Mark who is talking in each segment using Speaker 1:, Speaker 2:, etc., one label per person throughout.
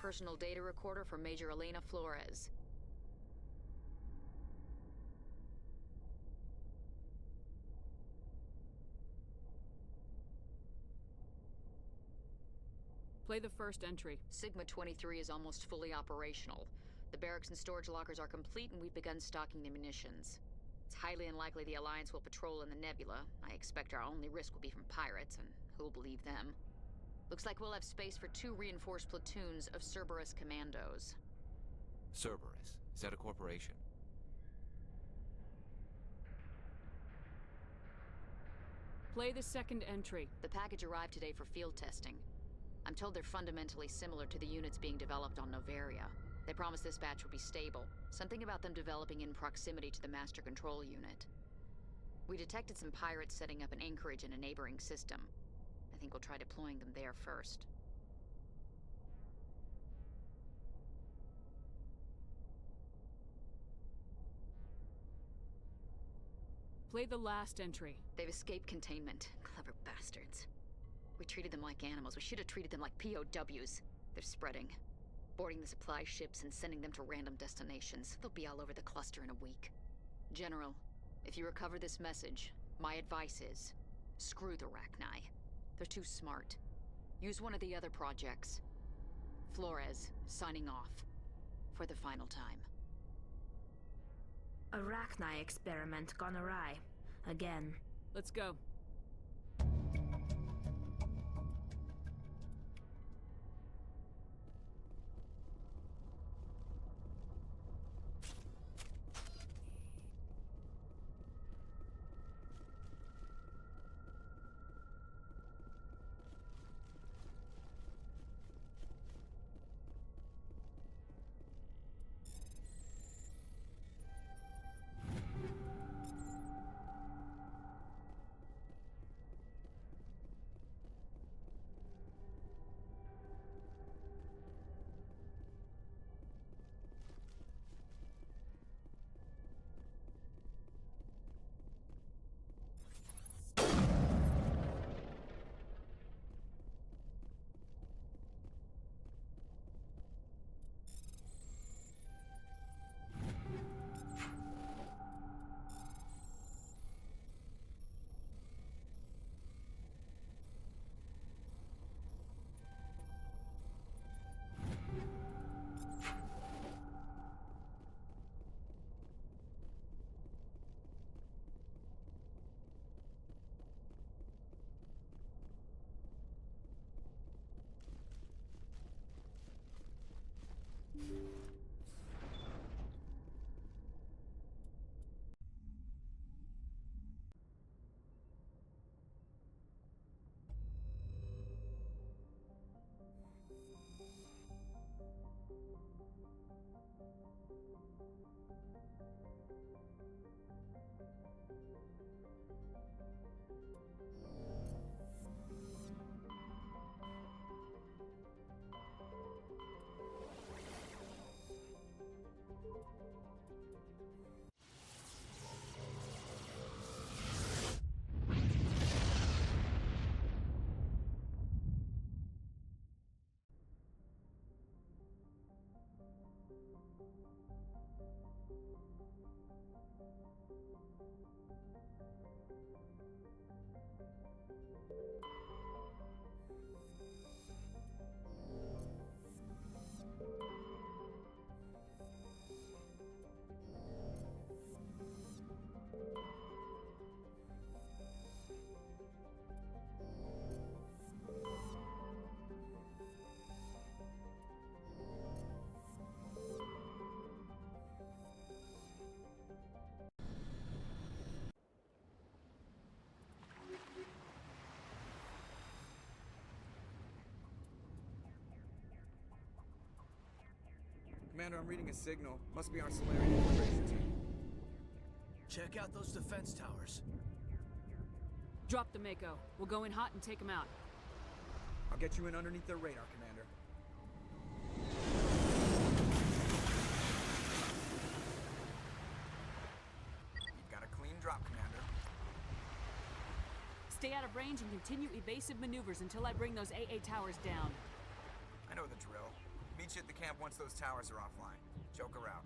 Speaker 1: Personal data recorder for Major Elena Flores.
Speaker 2: Play the first entry.
Speaker 1: Sigma 23 is almost fully operational. The barracks and storage lockers are complete, and we've begun stocking the munitions. It's highly unlikely the Alliance will patrol in the nebula. I expect our only risk will be from pirates, and who'll believe them? Looks like we'll have space for 2 reinforced platoons of Cerberus commandos.
Speaker 3: Cerberus? Is that a corporation?
Speaker 2: Play the second entry.
Speaker 1: The package arrived today for field testing. I'm told they're fundamentally similar to the units being developed on Noveria. They promised this batch would be stable. Something about them developing in proximity to the Master Control Unit. We detected some pirates setting up an anchorage in a neighboring system. I think we'll try deploying them there first.
Speaker 2: Play the last entry.
Speaker 1: They've escaped containment. Clever bastards. We treated them like animals. We should have treated them like POWs. They're spreading. Boarding the supply ships and sending them to random destinations. They'll be all over the cluster in a week. General, if you recover this message, my advice is, screw the Rachni. They're too smart. Use one of the other projects. Flores, signing off. For the final time.
Speaker 4: A Rachni experiment gone awry. Again.
Speaker 2: Let's go.
Speaker 5: Commander, I'm reading a signal. Must be our Solarian infiltration team.
Speaker 6: Check out those defense towers.
Speaker 2: Drop the Mako. We'll go in hot and take them out.
Speaker 5: I'll get you in underneath their radar, Commander. You've got a clean drop, Commander.
Speaker 2: Stay out of range and continue evasive maneuvers until I bring those AA towers down.
Speaker 5: I know the drill. Meet you at the camp once those towers are offline. Joker out.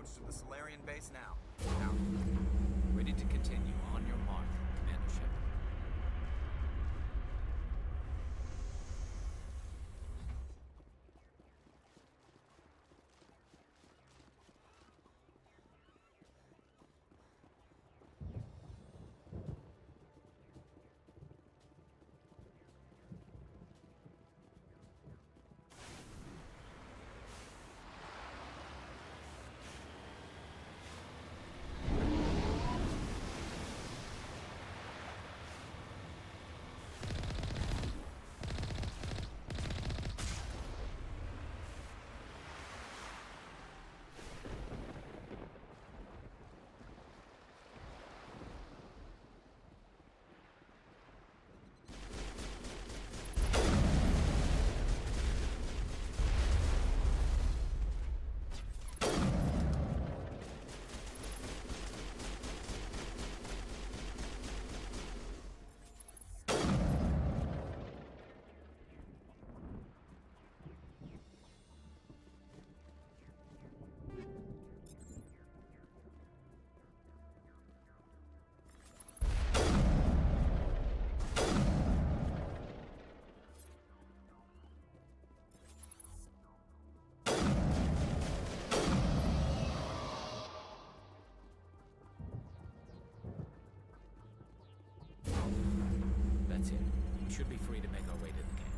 Speaker 5: approach to the Solarian base now. Out.
Speaker 3: Ready to continue. On your mark, Commander Shepard. That's it. We should be free to make our way to the camp.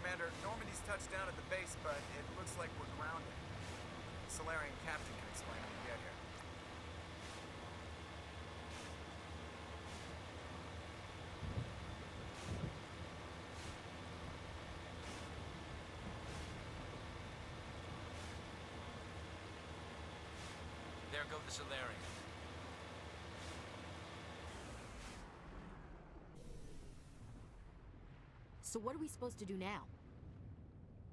Speaker 5: Commander, Normandy's touched down at the base, but it looks like we're grounded. The Solarian captain can explain when we get here.
Speaker 3: There go the Solarians.
Speaker 2: So what are we supposed to do now?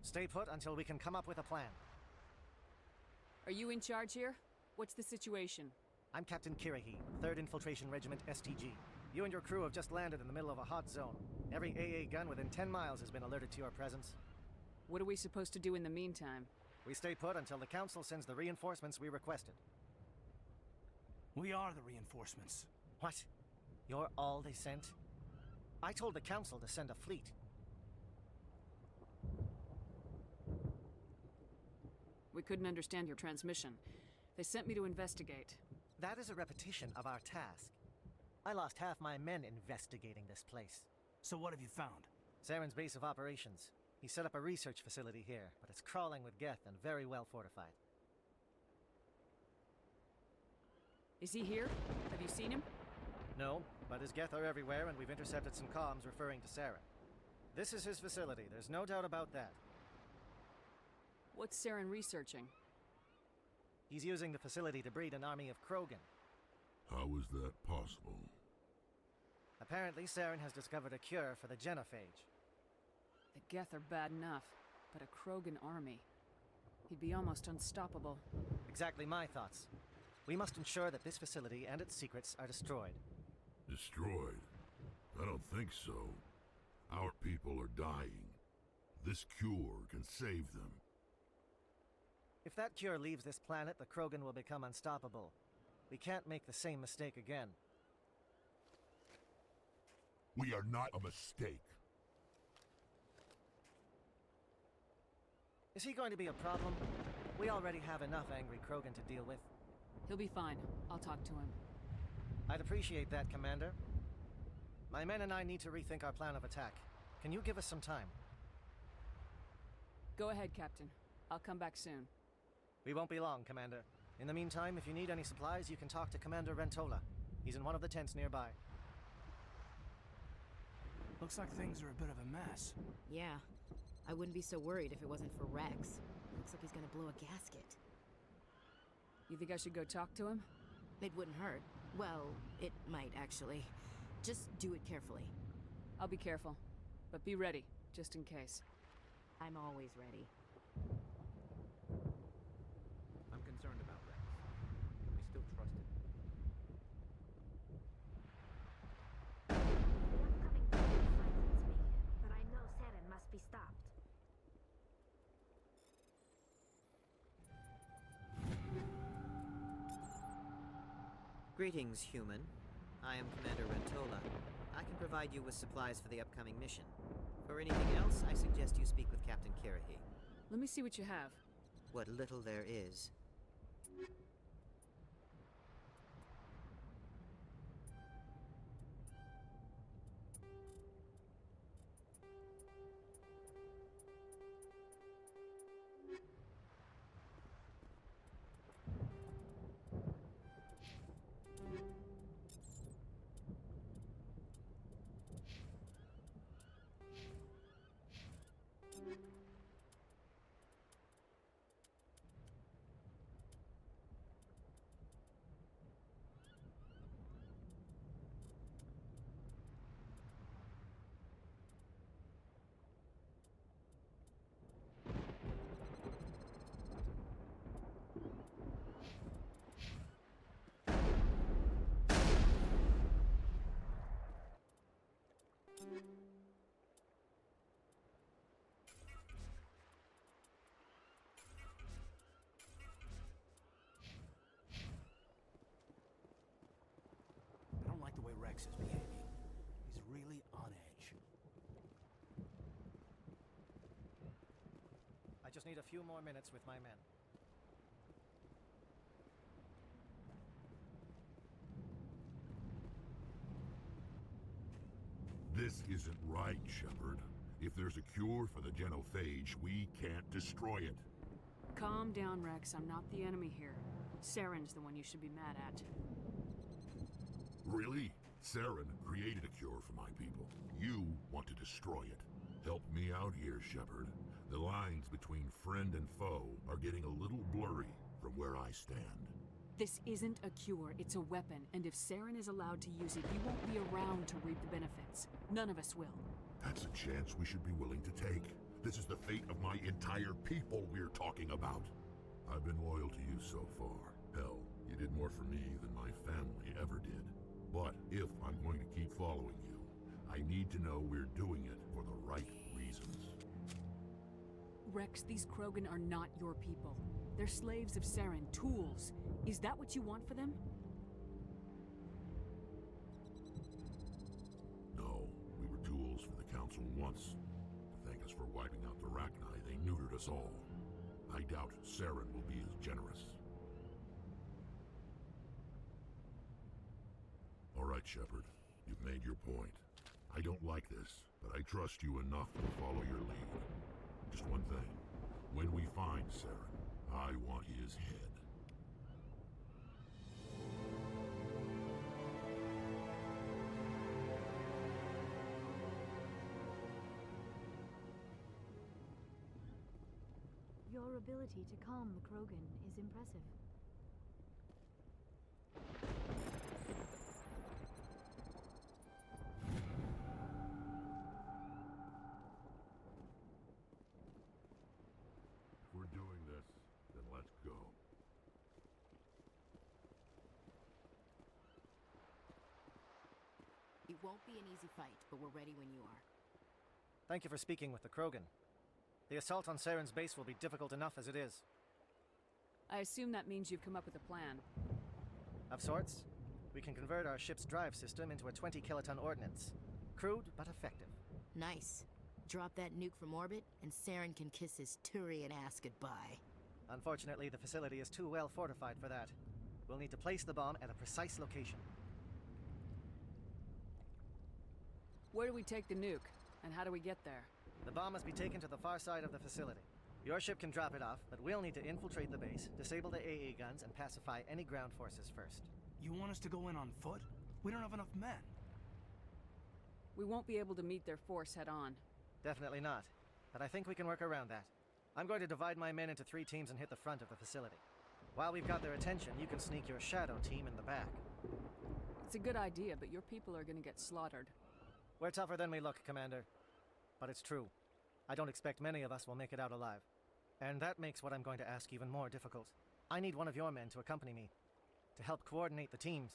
Speaker 7: Stay put until we can come up with a plan.
Speaker 2: Are you in charge here? What's the situation?
Speaker 7: I'm Captain Kirrahe, 3rd Infiltration Regiment STG. You and your crew have just landed in the middle of a hot zone. Every AA gun within 10 miles has been alerted to your presence.
Speaker 2: What are we supposed to do in the meantime?
Speaker 7: We stay put until the Council sends the reinforcements we requested.
Speaker 6: We are the reinforcements.
Speaker 7: What? You're all they sent? I told the Council to send a fleet.
Speaker 2: We couldn't understand your transmission. They sent me to investigate.
Speaker 7: That is a repetition of our task. I lost half my men investigating this place.
Speaker 6: So what have you found?
Speaker 7: Saren's base of operations. He set up a research facility here, but it's crawling with Geth and very well fortified.
Speaker 2: Is he here? Have you seen him?
Speaker 7: No, but his Geth are everywhere, and we've intercepted some comms referring to Saren. This is his facility, there's no doubt about that.
Speaker 2: What's Saren researching?
Speaker 7: He's using the facility to breed an army of Krogan.
Speaker 8: How is that possible?
Speaker 7: Apparently, Saren has discovered a cure for the genophage.
Speaker 2: The Geth are bad enough, but a Krogan army. He'd be almost unstoppable.
Speaker 7: Exactly my thoughts. We must ensure that this facility and its secrets are destroyed.
Speaker 8: Destroyed? I don't think so. Our people are dying. This cure can save them.
Speaker 7: If that cure leaves this planet, the Krogan will become unstoppable. We can't make the same mistake again.
Speaker 8: We are not a mistake.
Speaker 7: Is he going to be a problem? We already have enough angry Krogan to deal with.
Speaker 2: He'll be fine. I'll talk to him.
Speaker 7: I'd appreciate that, Commander. My men and I need to rethink our plan of attack. Can you give us some time?
Speaker 2: Go ahead, Captain. I'll come back soon.
Speaker 7: We won't be long, Commander. In the meantime, if you need any supplies, you can talk to Commander Rentola. He's in one of the tents nearby.
Speaker 6: Looks like things are a bit of a mess.
Speaker 9: Yeah. I wouldn't be so worried if it wasn't for Rex. Looks like he's gonna blow a gasket.
Speaker 2: You think I should go talk to him?
Speaker 9: It wouldn't hurt. Well, it might, actually. Just do it carefully.
Speaker 2: I'll be careful. But be ready, just in case.
Speaker 9: I'm always ready.
Speaker 3: I'm concerned about Rex. Can we still trust him?
Speaker 4: The upcoming battle frightens me, but I know Saren must be stopped.
Speaker 10: Greetings, human. I am Commander Rentola. I can provide you with supplies for the upcoming mission. For anything else, I suggest you speak with Captain Kirrahe.
Speaker 2: Let me see what you have.
Speaker 10: What little there is.
Speaker 6: I don't like the way Rex is behaving. He's really on edge.
Speaker 7: I just need a few more minutes with my men.
Speaker 8: This isn't right, Shepard. If there's a cure for the genophage, we can't destroy it.
Speaker 2: Calm down, Rex. I'm not the enemy here. Saren's the one you should be mad at.
Speaker 8: Really? Saren created a cure for my people. You want to destroy it. Help me out here, Shepard. The lines between friend and foe are getting a little blurry from where I stand.
Speaker 2: This isn't a cure, it's a weapon, and if Saren is allowed to use it, he won't be around to reap the benefits. None of us will.
Speaker 8: That's a chance we should be willing to take. This is the fate of my entire people we're talking about. I've been loyal to you so far. Hell, you did more for me than my family ever did. But if I'm going to keep following you, I need to know we're doing it for the right reasons.
Speaker 2: Rex, these Krogan are not your people. They're slaves of Saren, tools. Is that what you want for them?
Speaker 8: No, we were tools for the Council once. To thank us for wiping out the Rachni, they neutered us all. I doubt Saren will be as generous. All right, Shepard. You've made your point. I don't like this, but I trust you enough to follow your lead. Just one thing. When we find Saren, I want his head.
Speaker 11: Your ability to calm the Krogan is impressive.
Speaker 8: If we're doing this, then let's go.
Speaker 9: It won't be an easy fight, but we're ready when you are.
Speaker 7: Thank you for speaking with the Krogan. The assault on Saren's base will be difficult enough as it is.
Speaker 2: I assume that means you've come up with a plan.
Speaker 7: Of sorts. We can convert our ship's drive system into a 20-kiloton ordnance. Crude, but effective.
Speaker 9: Nice. Drop that nuke from orbit, and Saren can kiss his Turian ass goodbye.
Speaker 7: Unfortunately, the facility is too well fortified for that. We'll need to place the bomb at a precise location.
Speaker 2: Where do we take the nuke? And how do we get there?
Speaker 7: The bomb must be taken to the far side of the facility. Your ship can drop it off, but we'll need to infiltrate the base, disable the AA guns, and pacify any ground forces first.
Speaker 6: You want us to go in on foot? We don't have enough men.
Speaker 2: We won't be able to meet their force head-on.
Speaker 7: Definitely not. But I think we can work around that. I'm going to divide my men into 3 teams and hit the front of the facility. While we've got their attention, you can sneak your shadow team in the back.
Speaker 2: It's a good idea, but your people are gonna get slaughtered.
Speaker 7: We're tougher than we look, Commander. But it's true. I don't expect many of us will make it out alive. And that makes what I'm going to ask even more difficult. I need one of your men to accompany me, to help coordinate the teams.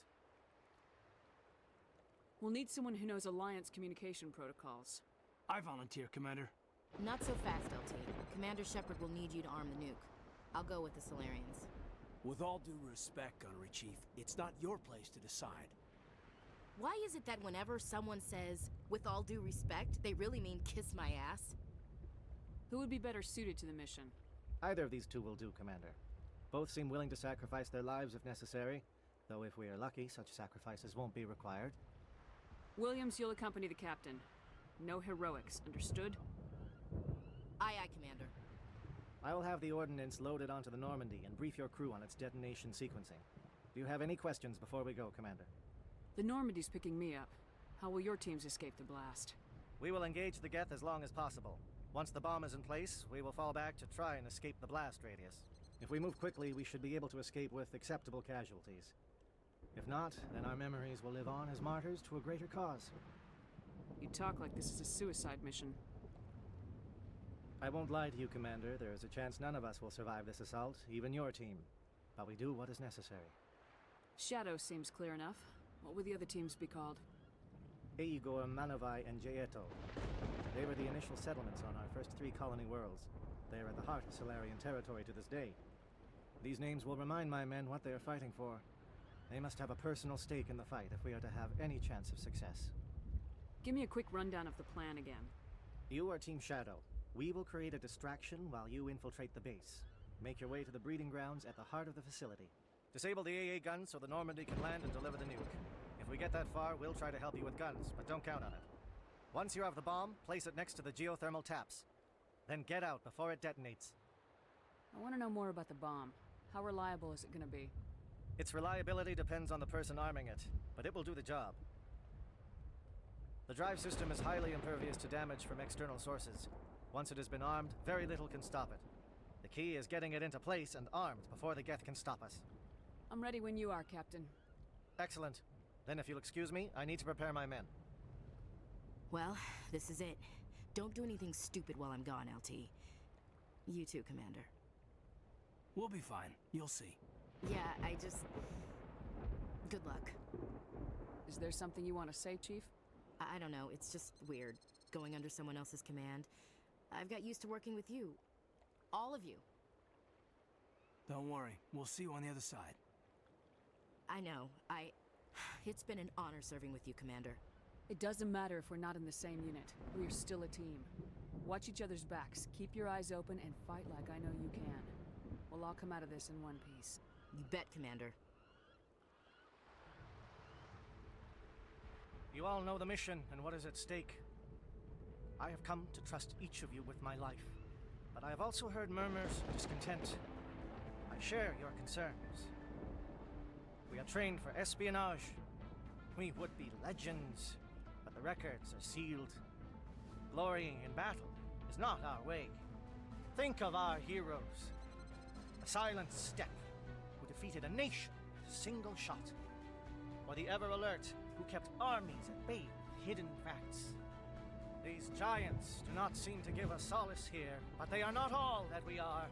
Speaker 2: We'll need someone who knows Alliance communication protocols.
Speaker 6: I volunteer, Commander.
Speaker 9: Not so fast, LT. Commander Shepard will need you to arm the nuke. I'll go with the Solarians.
Speaker 6: With all due respect, Gunnery Chief, it's not your place to decide.
Speaker 9: Why is it that whenever someone says, with all due respect, they really mean kiss my ass?
Speaker 2: Who would be better suited to the mission?
Speaker 7: Either of these 2 will do, Commander. Both seem willing to sacrifice their lives if necessary, though if we are lucky, such sacrifices won't be required.
Speaker 2: Williams, you'll accompany the captain. No heroics, understood?
Speaker 9: Aye, aye, Commander.
Speaker 7: I will have the ordnance loaded onto the Normandy and brief your crew on its detonation sequencing. Do you have any questions before we go, Commander?
Speaker 2: The Normandy's picking me up. How will your teams escape the blast?
Speaker 7: We will engage the Geth as long as possible. Once the bomb is in place, we will fall back to try and escape the blast radius. If we move quickly, we should be able to escape with acceptable casualties. If not, then our memories will live on as martyrs to a greater cause.
Speaker 2: You talk like this is a suicide mission.
Speaker 7: I won't lie to you, Commander. There is a chance none of us will survive this assault, even your team. But we do what is necessary.
Speaker 2: Shadow seems clear enough. What will the other teams be called?
Speaker 7: Aegor, Manavai, and Jaeto. They were the initial settlements on our first 3 colony worlds. They are at the heart of Solarian territory to this day. These names will remind my men what they are fighting for. They must have a personal stake in the fight if we are to have any chance of success.
Speaker 2: Give me a quick rundown of the plan again.
Speaker 7: You are Team Shadow. We will create a distraction while you infiltrate the base. Make your way to the breeding grounds at the heart of the facility. Disable the AA guns so the Normandy can land and deliver the nuke. If we get that far, we'll try to help you with guns, but don't count on it. Once you have the bomb, place it next to the geothermal taps. Then get out before it detonates.
Speaker 2: I want to know more about the bomb. How reliable is it going to be?
Speaker 7: Its reliability depends on the person arming it, but it will do the job. The drive system is highly impervious to damage from external sources. Once it has been armed, very little can stop it. The key is getting it into place and armed before the Geth can stop us.
Speaker 2: I'm ready when you are, Captain.
Speaker 7: Excellent. Then if you'll excuse me, I need to prepare my men.
Speaker 9: Well, this is it. Don't do anything stupid while I'm gone, LT. You too, Commander.
Speaker 6: We'll be fine. You'll see.
Speaker 9: Yeah, good luck.
Speaker 2: Is there something you want to say, Chief?
Speaker 9: I don't know, it's just weird, going under someone else's command. I've got used to working with you. All of you.
Speaker 6: Don't worry. We'll see you on the other side.
Speaker 9: I know. It's been an honor serving with you, Commander.
Speaker 2: It doesn't matter if we're not in the same unit. We are still a team. Watch each other's backs, keep your eyes open, and fight like I know you can. We'll all come out of this in one piece.
Speaker 9: You bet, Commander.
Speaker 7: You all know the mission and what is at stake. I have come to trust each of you with my life, but I have also heard murmurs of discontent. I share your concerns. We are trained for espionage. We would be legends, but the records are sealed. Glorying in battle is not our way. Think of our heroes. The Silent Step, who defeated a nation with a single shot. Or the Ever Alert, who kept armies at bay with hidden facts. These giants do not seem to give us solace here, but they are not all that we are.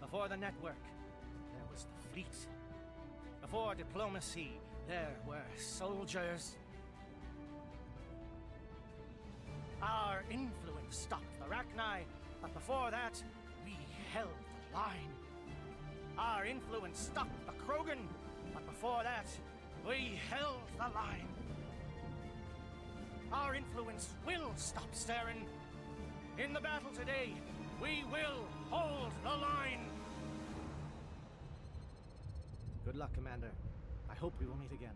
Speaker 7: Before the network, there was the fleet. Before diplomacy, there were soldiers. Our influence stopped the Rachni, but before that, we held the line. Our influence stopped the Krogan, but before that, we held the line. Our influence will stop Saren. In the battle today, we will hold the line. Good luck, Commander. I hope we will meet again.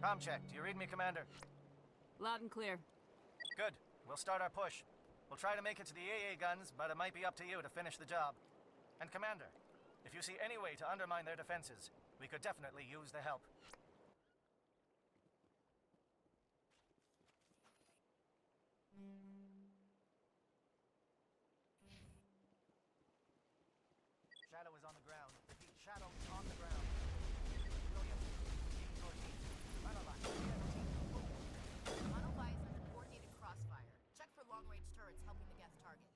Speaker 7: Com check. Do you read me, Commander?
Speaker 2: Loud and clear.
Speaker 7: Good. We'll start our push. We'll try to make it to the AA guns, but it might be up to you to finish the job. And Commander, if you see any way to undermine their defenses, we could definitely use the help. Shadow is on the ground. Repeat, Shadow is on the ground. William, team Dorothy. Manolai, move.
Speaker 9: Monolai is under coordinated crossfire. Check for long-range turrets helping the Geth target.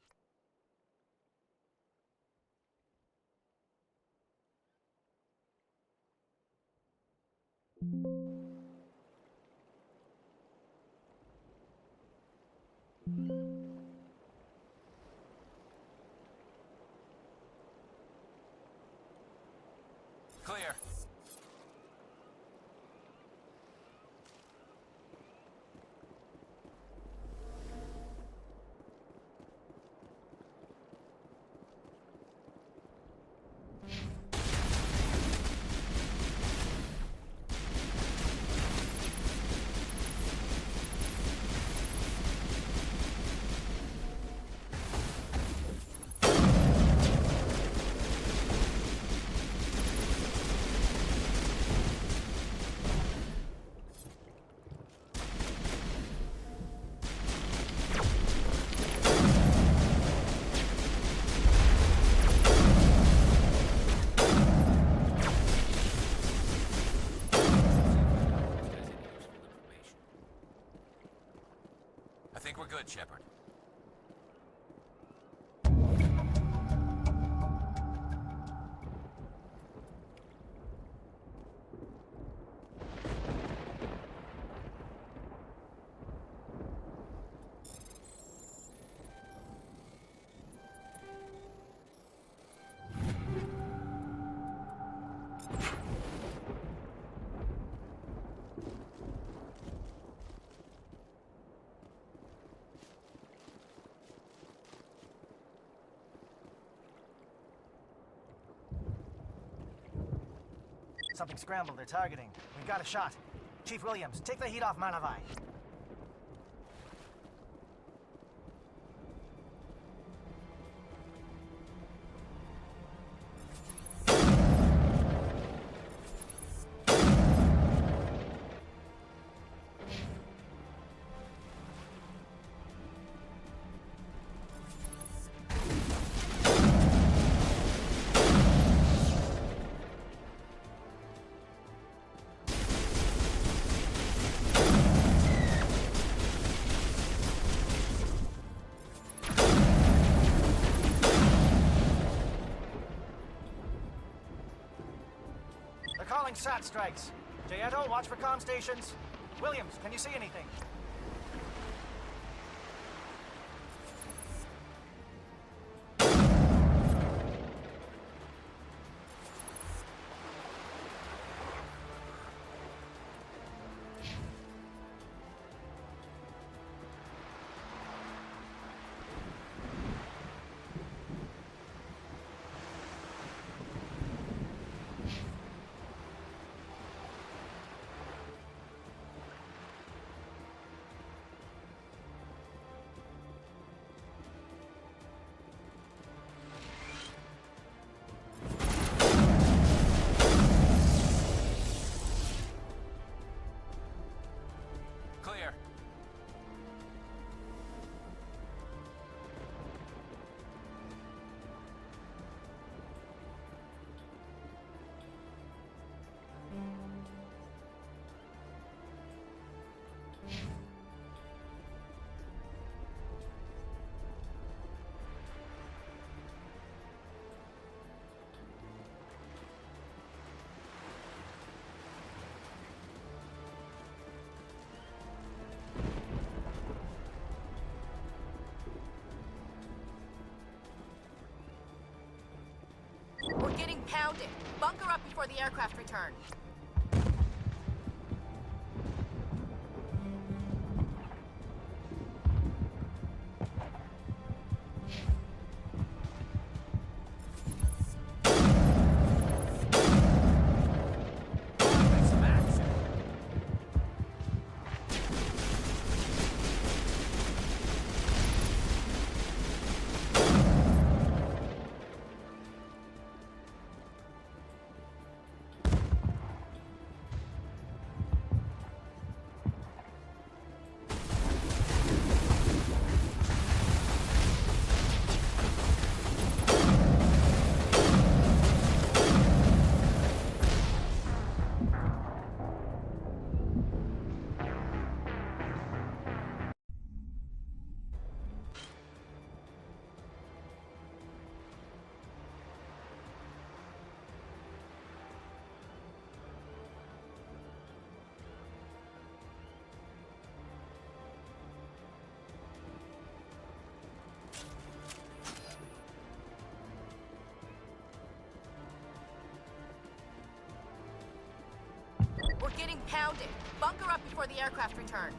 Speaker 3: Clear. I think we're good, Shepard.
Speaker 7: Something scrambled. They're targeting. We've got a shot. Chief Williams, take the heat off Manavai. Calling SAT strikes. Jayeto, watch for comm stations. Williams, can you see anything?
Speaker 3: Clear.
Speaker 9: We're getting pounded. Bunker up before the aircraft return.
Speaker 12: Pound it. Bunker up before the aircraft return.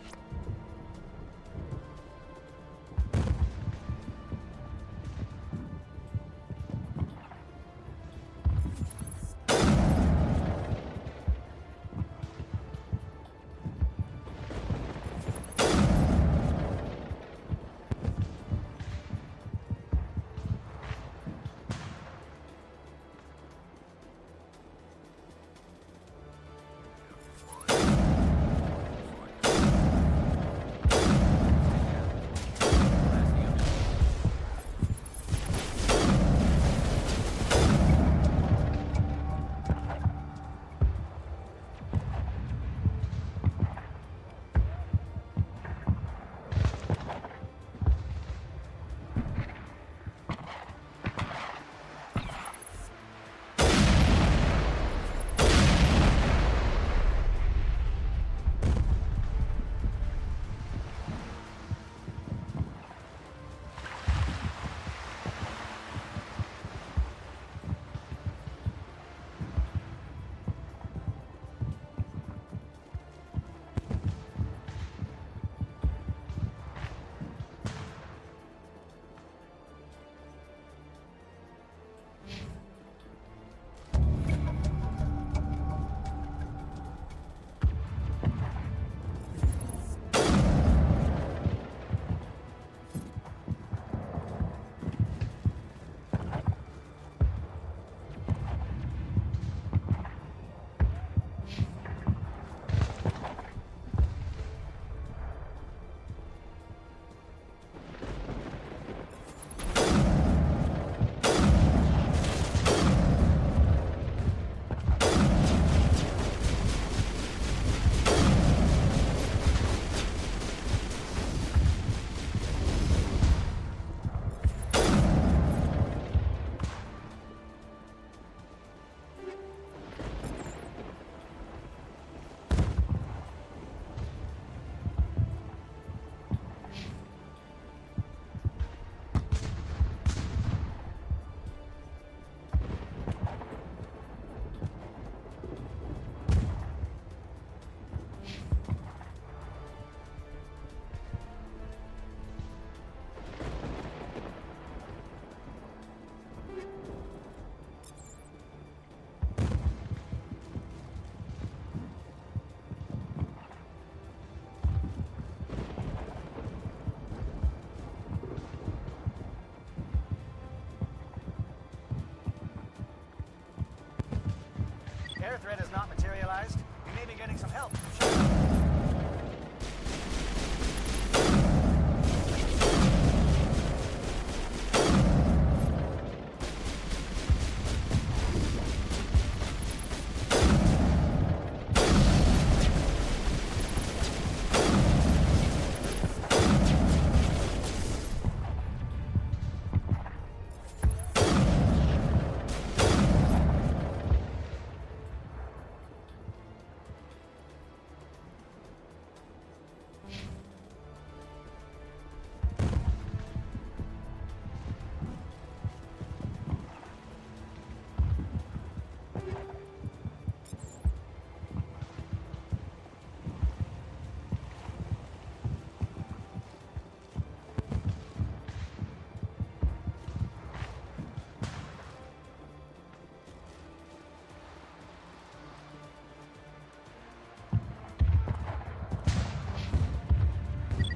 Speaker 7: Air threat has not materialized. We may be getting some help.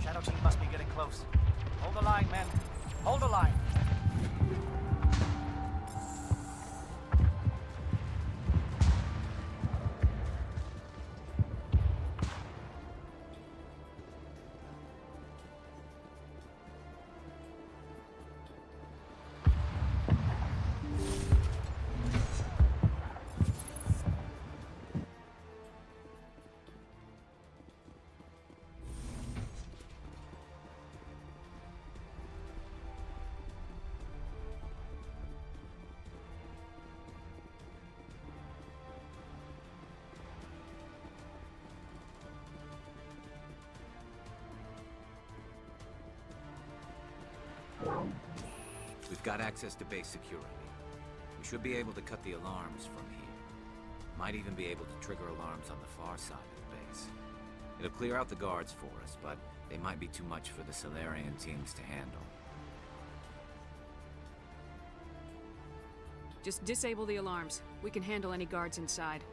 Speaker 7: Shadow team must be getting close. Hold the line, men. Hold the line.
Speaker 3: We've got access to base security. We should be able to cut the alarms from here.
Speaker 13: Might even be able to trigger alarms on the far side of the base. It'll clear out the guards for us, but they might be too much for the Solarian teams to handle.
Speaker 2: Just disable the alarms. We can handle any guards inside.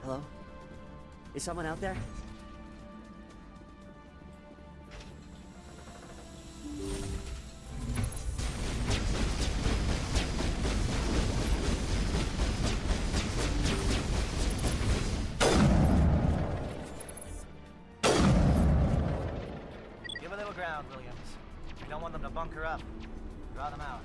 Speaker 14: Hello? Is someone out there?
Speaker 7: Give a little ground, Williams. We don't want them to bunker up. Draw them out.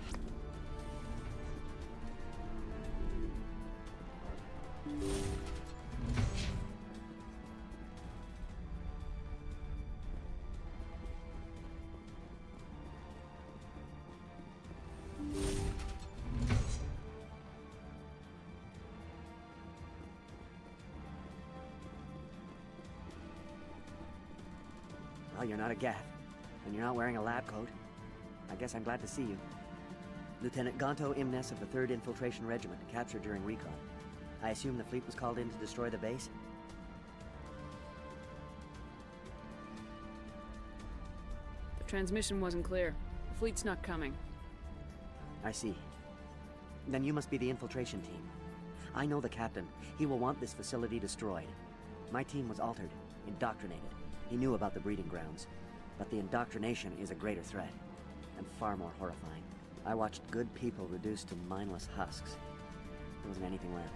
Speaker 14: Well, you're not a Gath, and you're not wearing a lab coat. I guess I'm glad to see you. Lieutenant Gonto Imnes of the 3rd Infiltration Regiment, captured during recon. I assume the fleet was called in to destroy the base?
Speaker 2: The transmission wasn't clear. The fleet's not coming.
Speaker 14: I see. Then you must be the infiltration team. I know the captain. He will want this facility destroyed. My team was altered, indoctrinated. He knew about the breeding grounds. But the indoctrination is a greater threat, and far more horrifying. I watched good people reduced to mindless husks. There wasn't anything left.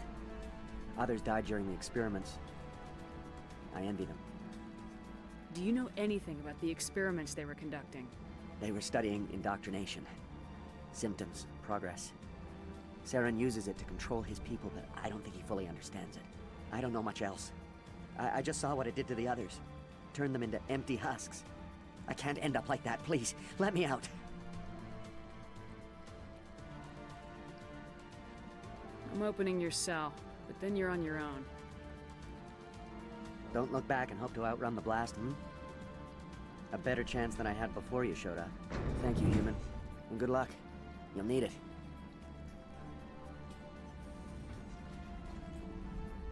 Speaker 14: Others died during the experiments. I envy them.
Speaker 2: Do you know anything about the experiments they were conducting?
Speaker 14: They were studying indoctrination. Symptoms, progress. Saren uses it to control his people, but I don't think he fully understands it. I don't know much else. I just saw what it did to the others. Turned them into empty husks. I can't end up like that, please. Let me out.
Speaker 2: I'm opening your cell, but then you're on your own.
Speaker 14: Don't look back and hope to outrun the blast, hmm? A better chance than I had before you showed up. Thank you, human. And good luck. You'll need it.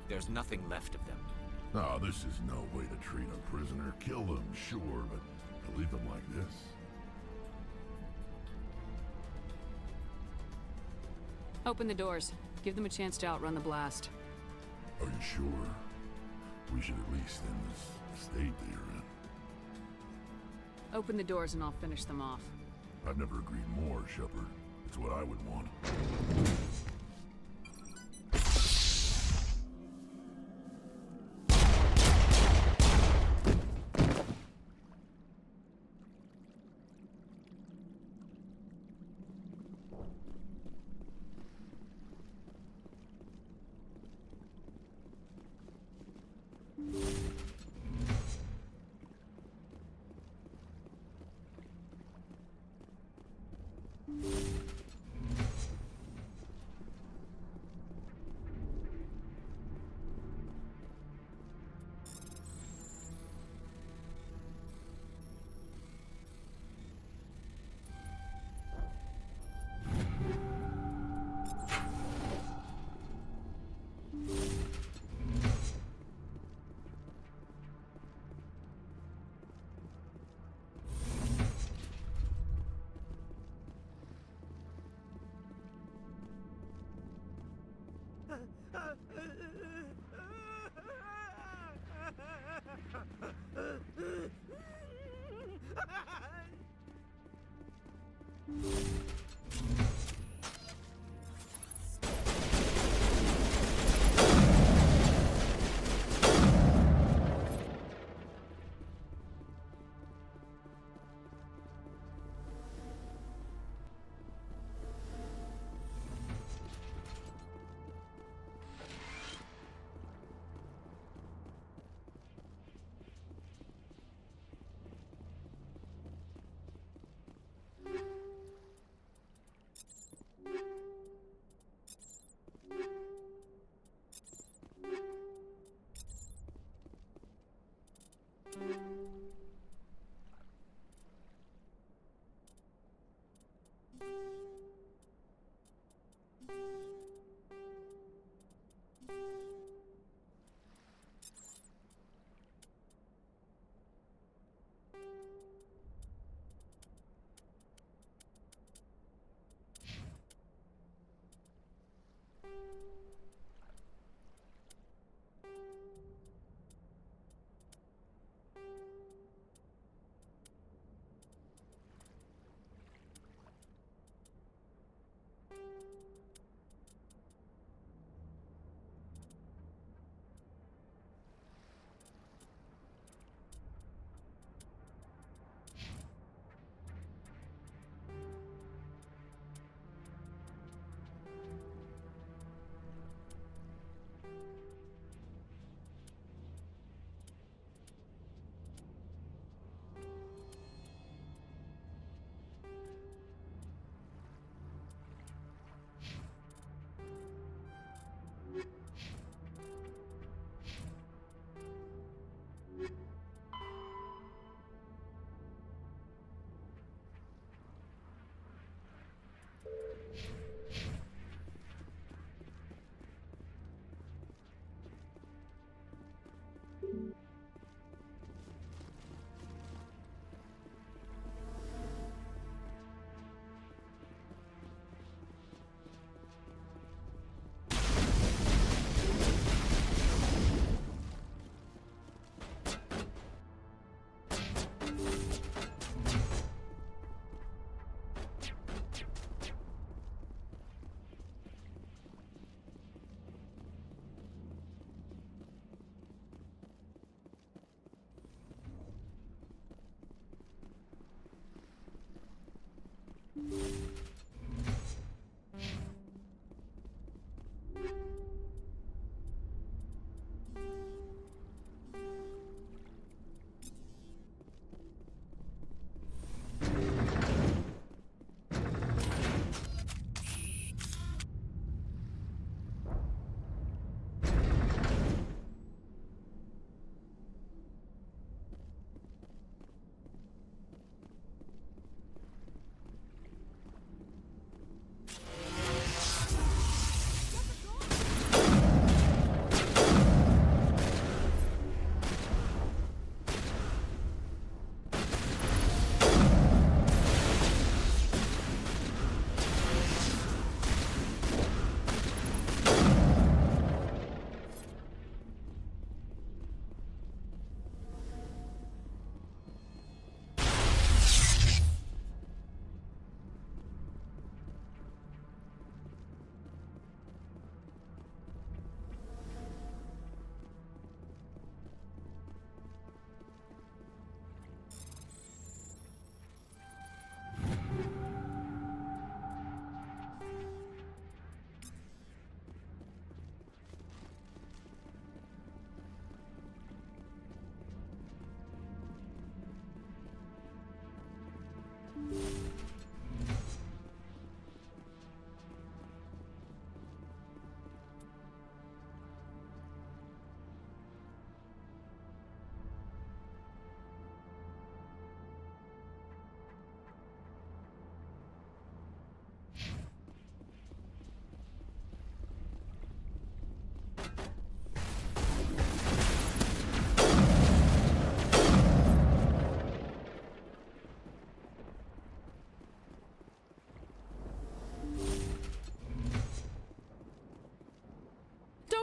Speaker 13: There's nothing left of them.
Speaker 8: No, this is no way to treat a prisoner. Kill them, sure, but to leave them like this?
Speaker 2: Open the doors. Give them a chance to outrun the blast.
Speaker 8: Are you sure? We should at least end this state that you're in.
Speaker 2: Open the doors and I'll finish them off.
Speaker 8: I've never agreed more, Shepard. It's what I would want.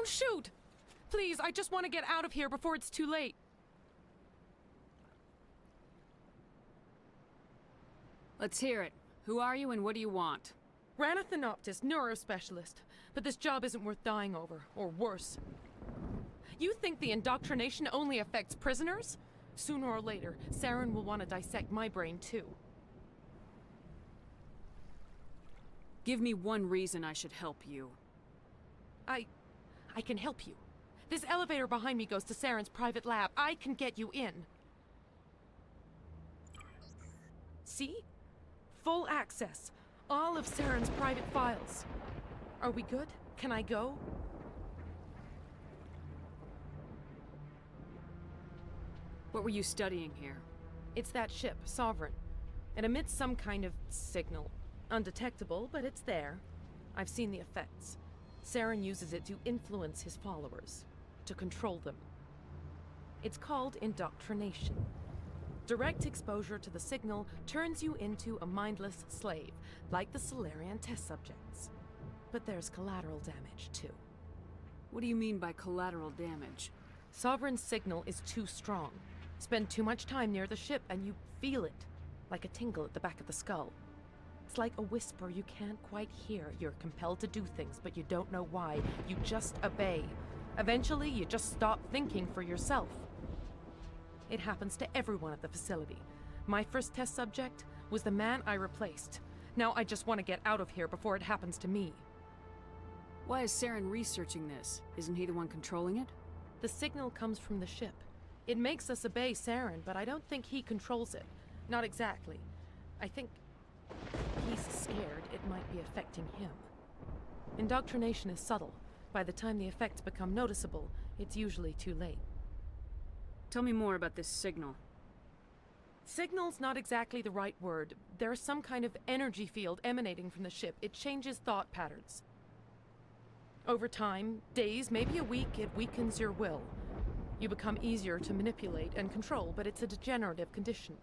Speaker 15: Don't shoot! Please, I just want to get out of here before it's too late.
Speaker 2: Let's hear it. Who are you and what do you want?
Speaker 15: Rana Thanoptis, neurospecialist. But this job isn't worth dying over, or worse. You think the indoctrination only affects prisoners? Sooner or later, Saren will want to dissect my brain too.
Speaker 2: Give me one reason I should help you.
Speaker 15: I can help you. This elevator behind me goes to Saren's private lab. I can get you in. See? Full access. All of Saren's private files. Are we good? Can I go?
Speaker 2: What were you studying here?
Speaker 15: It's that ship, Sovereign. It emits some kind of signal. Undetectable, but it's there. I've seen the effects. Saren uses it to influence his followers, to control them. It's called indoctrination. Direct exposure to the signal turns you into a mindless slave, like the Salarian test subjects. But there's collateral damage, too.
Speaker 2: What do you mean by collateral damage?
Speaker 15: Sovereign's signal is too strong. Spend too much time near the ship and you feel it, like a tingle at the back of the skull. It's like a whisper you can't quite hear. You're compelled to do things, but you don't know why. You just obey. Eventually, you just stop thinking for yourself. It happens to everyone at the facility. My first test subject was the man I replaced. Now I just want to get out of here before it happens to me.
Speaker 2: Why is Saren researching this? Isn't he the one controlling it?
Speaker 15: The signal comes from the ship. It makes us obey Saren, but I don't think he controls it. Not exactly. I think he's scared it might be affecting him. Indoctrination is subtle. By the time the effects become noticeable, it's usually too late.
Speaker 2: Tell me more about this signal.
Speaker 15: Signal's not exactly the right word. There's some kind of energy field emanating from the ship. It changes thought patterns. Over time, days, maybe a week, it weakens your will. You become easier to manipulate and control, but it's a degenerative condition.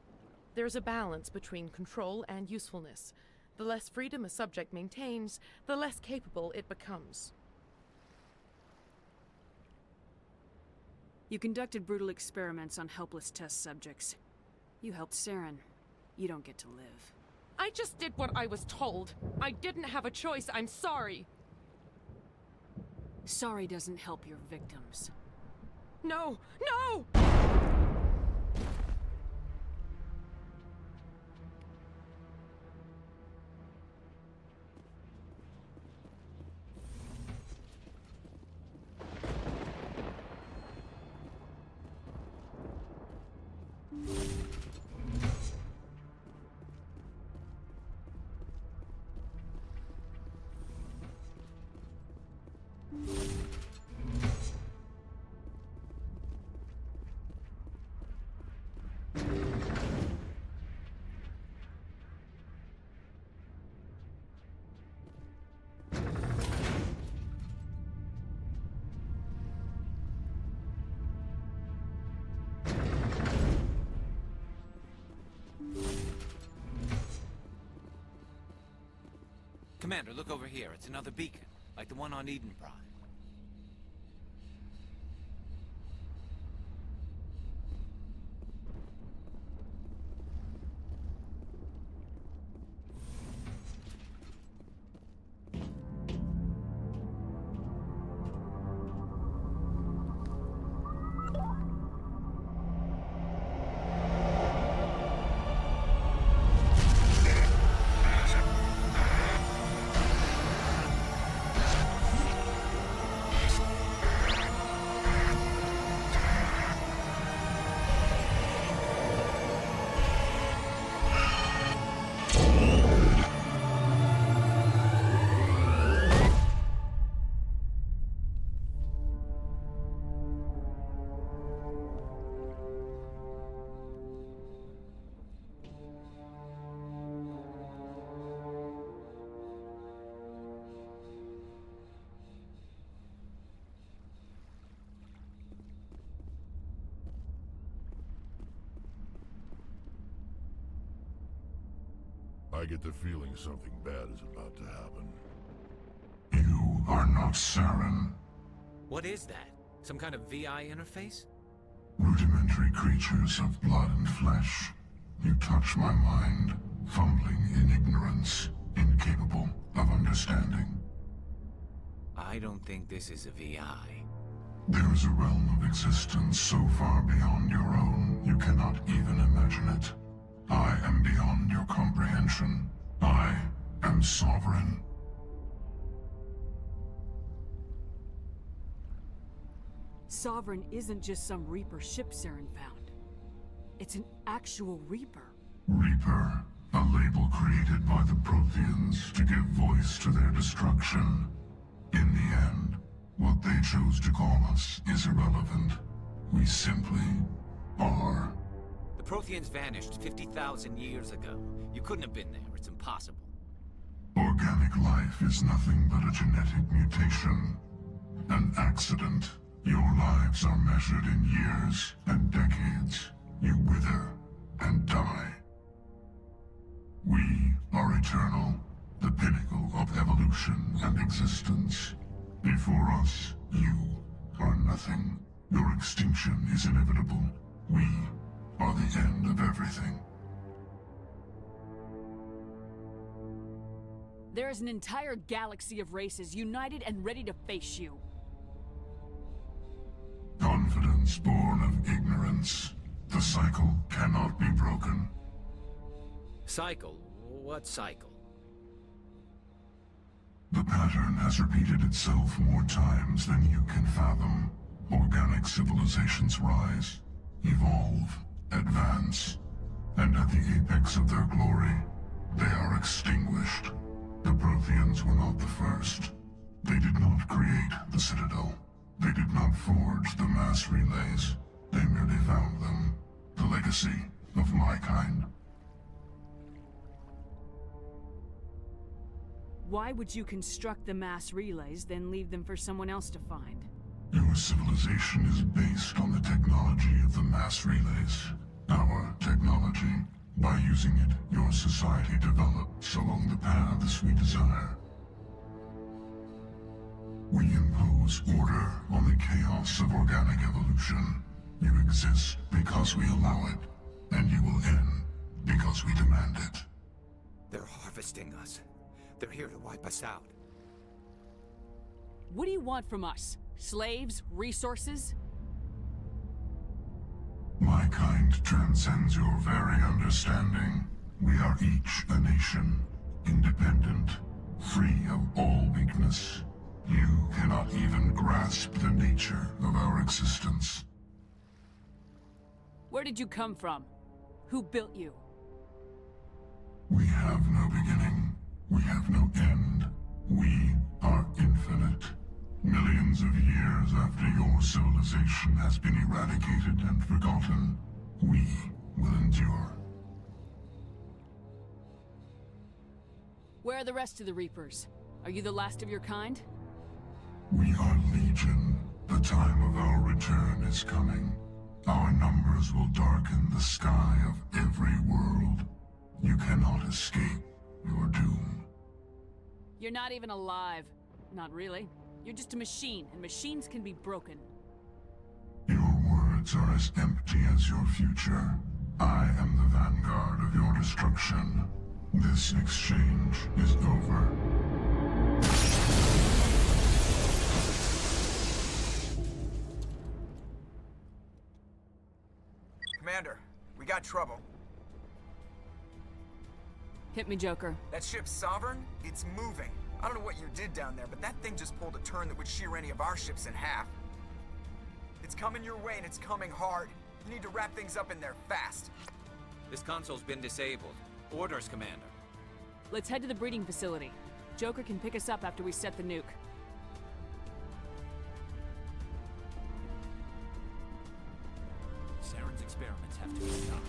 Speaker 15: There's a balance between control and usefulness. The less freedom a subject maintains, the less capable it becomes.
Speaker 2: You conducted brutal experiments on helpless test subjects. You helped Saren. You don't get to live.
Speaker 15: I just did what I was told. I didn't have a choice. I'm sorry.
Speaker 2: Sorry doesn't help your victims.
Speaker 15: No! No!
Speaker 13: Commander, look over here. It's another beacon, like the one on Eden Prime.
Speaker 8: I get the feeling something bad is about to happen.
Speaker 16: You are not Saren.
Speaker 3: What is that? Some kind of VI interface?
Speaker 16: Rudimentary creatures of blood and flesh. You touch my mind, fumbling in ignorance, incapable of understanding.
Speaker 13: I don't think this is a VI.
Speaker 16: There is a realm of existence so far beyond your own, you cannot even imagine it. I am beyond your comprehension. I am sovereign.
Speaker 2: Sovereign isn't just some Reaper ship Saren found. It's an actual Reaper.
Speaker 16: Reaper, a label created by the Protheans to give voice to their destruction. In the end, what they chose to call us is irrelevant. We simply are.
Speaker 13: The Protheans vanished 50,000 years ago. You couldn't have been there. It's impossible.
Speaker 16: Organic life is nothing but a genetic mutation. An accident. Your lives are measured in years and decades. You wither and die. We are eternal, the pinnacle of evolution and existence. Before us, you are nothing. Your extinction is inevitable. We are the end of everything.
Speaker 2: There is an entire galaxy of races united and ready to face you.
Speaker 16: Confidence born of ignorance. The cycle cannot be broken.
Speaker 3: Cycle? What cycle?
Speaker 16: The pattern has repeated itself more times than you can fathom. Organic civilizations rise, evolve, advance, and at the apex of their glory, they are extinguished. The Protheans were not the first. They did not create the Citadel. They did not forge the mass relays. They merely found them. The legacy of my kind.
Speaker 2: Why would you construct the mass relays, then leave them for someone else to find?
Speaker 16: Your civilization is based on the technology of the mass relays. Our technology. By using it, your society develops along the paths we desire. We impose order on the chaos of organic evolution. You exist because we allow it, and you will end because we demand it.
Speaker 13: They're harvesting us. They're here to wipe us out.
Speaker 2: What do you want from us? Slaves? Resources?
Speaker 16: My kind transcends your very understanding. We are each a nation, independent, free of all weakness. You cannot even grasp the nature of our existence.
Speaker 2: Where did you come from? Who built you?
Speaker 16: We have no beginning. We have no end. We are infinite. Millions of years after your civilization has been eradicated and forgotten, we will endure.
Speaker 2: Where are the rest of the Reapers? Are you the last of your kind?
Speaker 16: We are Legion. The time of our return is coming. Our numbers will darken the sky of every world. You cannot escape your doom.
Speaker 2: You're not even alive. Not really. You're just a machine, and machines can be broken.
Speaker 16: Your words are as empty as your future. I am the vanguard of your destruction. This exchange is over.
Speaker 5: Commander, we got trouble.
Speaker 2: Hit me, Joker.
Speaker 5: That ship's Sovereign? It's moving. I don't know what you did down there, but that thing just pulled a turn that would shear any of our ships in half. It's coming your way, and it's coming hard. You need to wrap things up in there fast.
Speaker 13: This console's been disabled. Orders, Commander.
Speaker 2: Let's head to the breeding facility. Joker can pick us up after we set the nuke.
Speaker 3: Saren's experiments have to be stopped.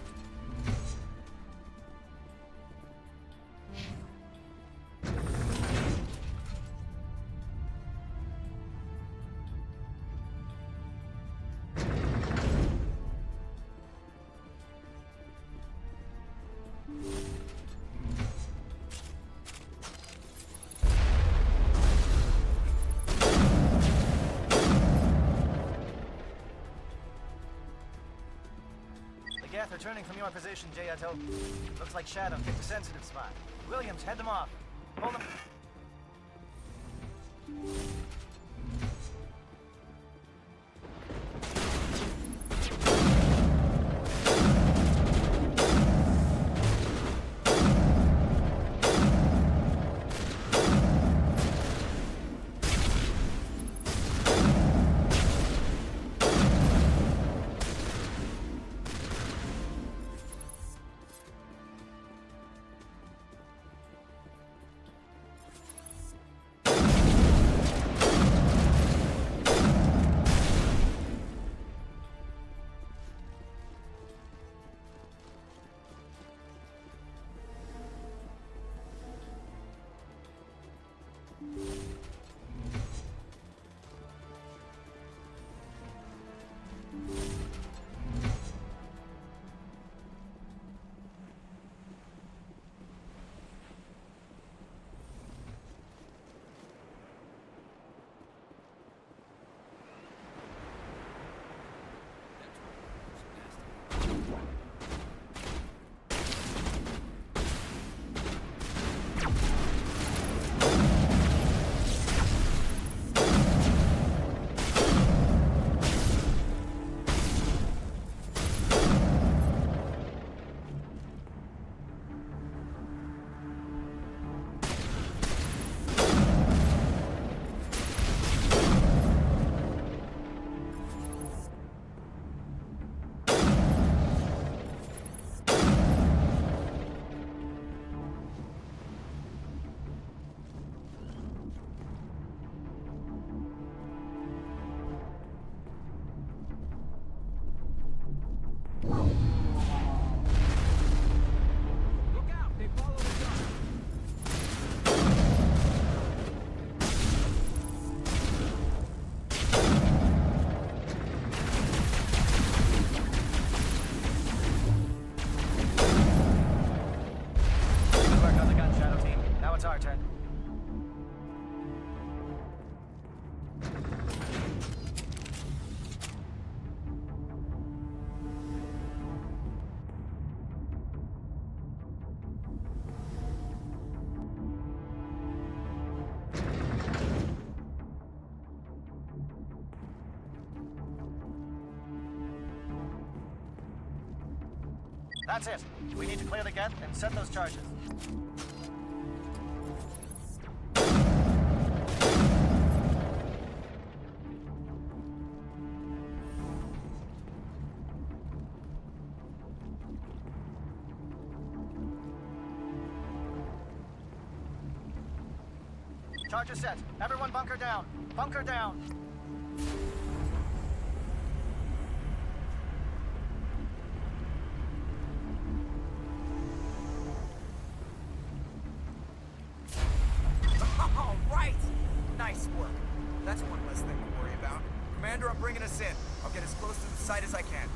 Speaker 7: returning from your position, Jayato. Looks like Shadow picked a sensitive spot. Williams, head them off. Hold them. It's our turn. That's it. We need to clear the gate and set those charges. Charges set. Everyone bunker down. Bunker down.
Speaker 5: All right! Nice work. That's one less thing to worry about. Commander, I'm bringing us in. I'll get as close to the site as I can.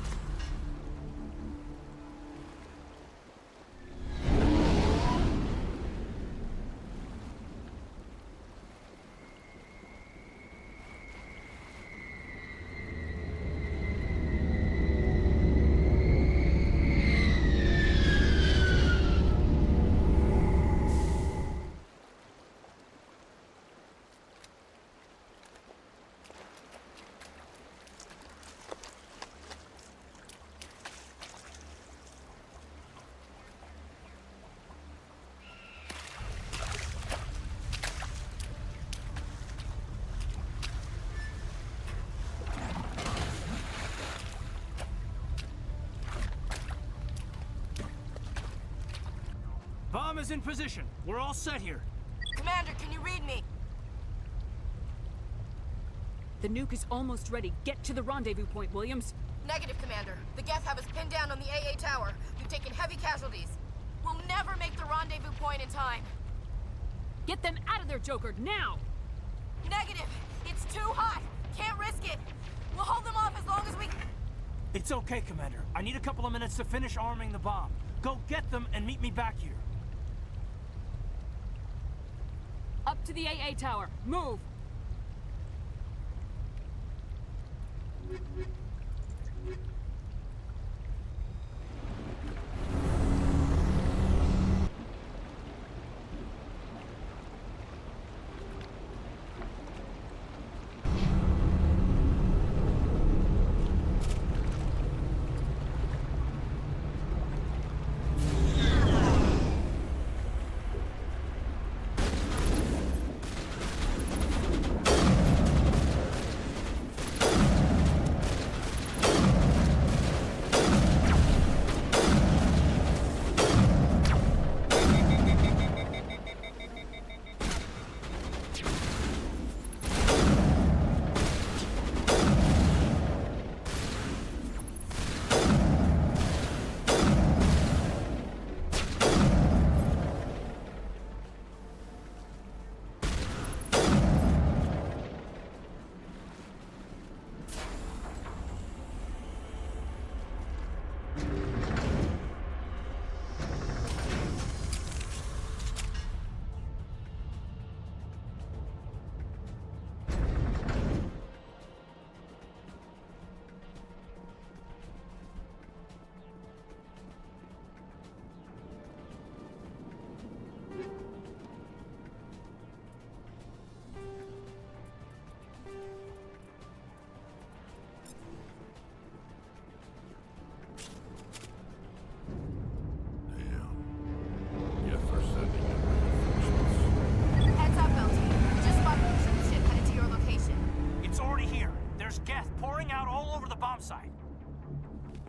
Speaker 6: Bomb is in position. We're all set here.
Speaker 12: Commander, can you read me?
Speaker 2: The nuke is almost ready. Get to the rendezvous point, Williams.
Speaker 12: Negative, Commander. The Geth have us pinned down on the AA tower. We've taken heavy casualties. We'll never make the rendezvous point in time.
Speaker 2: Get them out of there, Joker, now!
Speaker 12: Negative! It's too hot! Can't risk it! We'll hold them off as long as we...
Speaker 6: It's okay, Commander. I need a couple of minutes to finish arming the bomb. Go get them and meet me back here.
Speaker 2: Up to the AA tower. Move!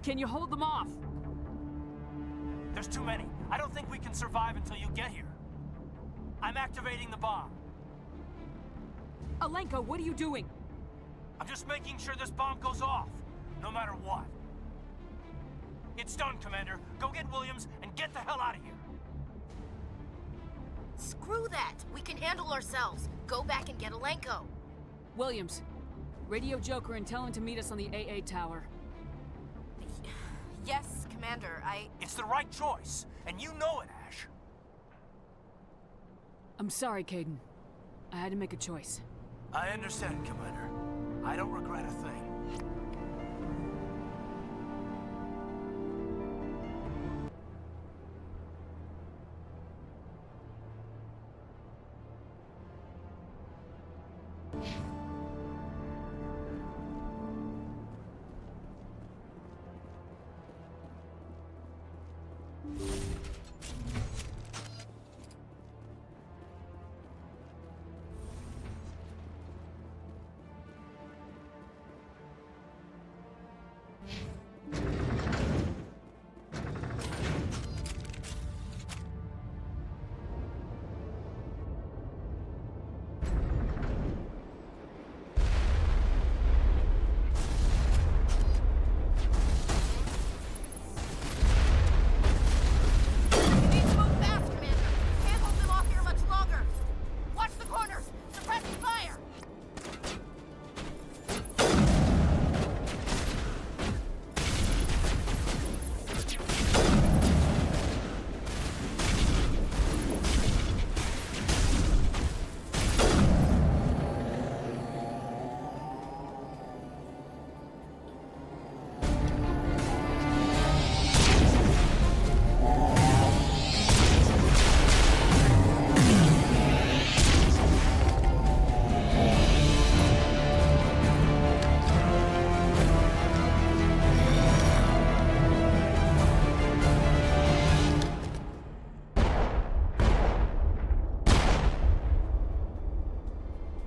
Speaker 2: Can you hold them off?
Speaker 6: There's too many. I don't think we can survive until you get here. I'm activating the bomb.
Speaker 2: Alenka, what are you doing?
Speaker 6: I'm just making sure this bomb goes off, no matter what. It's done, Commander. Go get Williams and get the hell out of here.
Speaker 12: Screw that! We can handle ourselves. Go back and get Alenko.
Speaker 2: Williams, radio Joker and tell him to meet us on the AA tower.
Speaker 12: Yes, Commander,
Speaker 6: It's the right choice, and you know it, Ash.
Speaker 2: I'm sorry, Kaidan. I had to make a choice.
Speaker 6: I understand, Commander. I don't regret a thing.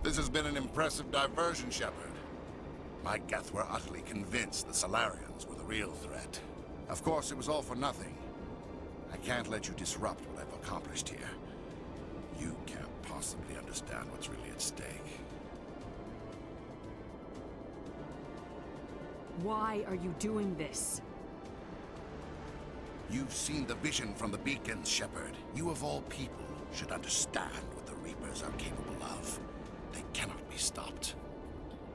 Speaker 8: This has been an impressive diversion, Shepard. My Geth were utterly convinced the Salarians were the real threat. Of course, it was all for nothing. I can't let you disrupt what I've accomplished here. You can't possibly understand what's really at stake.
Speaker 2: Why are you doing this?
Speaker 8: You've seen the vision from the beacons, Shepard. You of all people should understand what the Reapers are capable of. They cannot be stopped.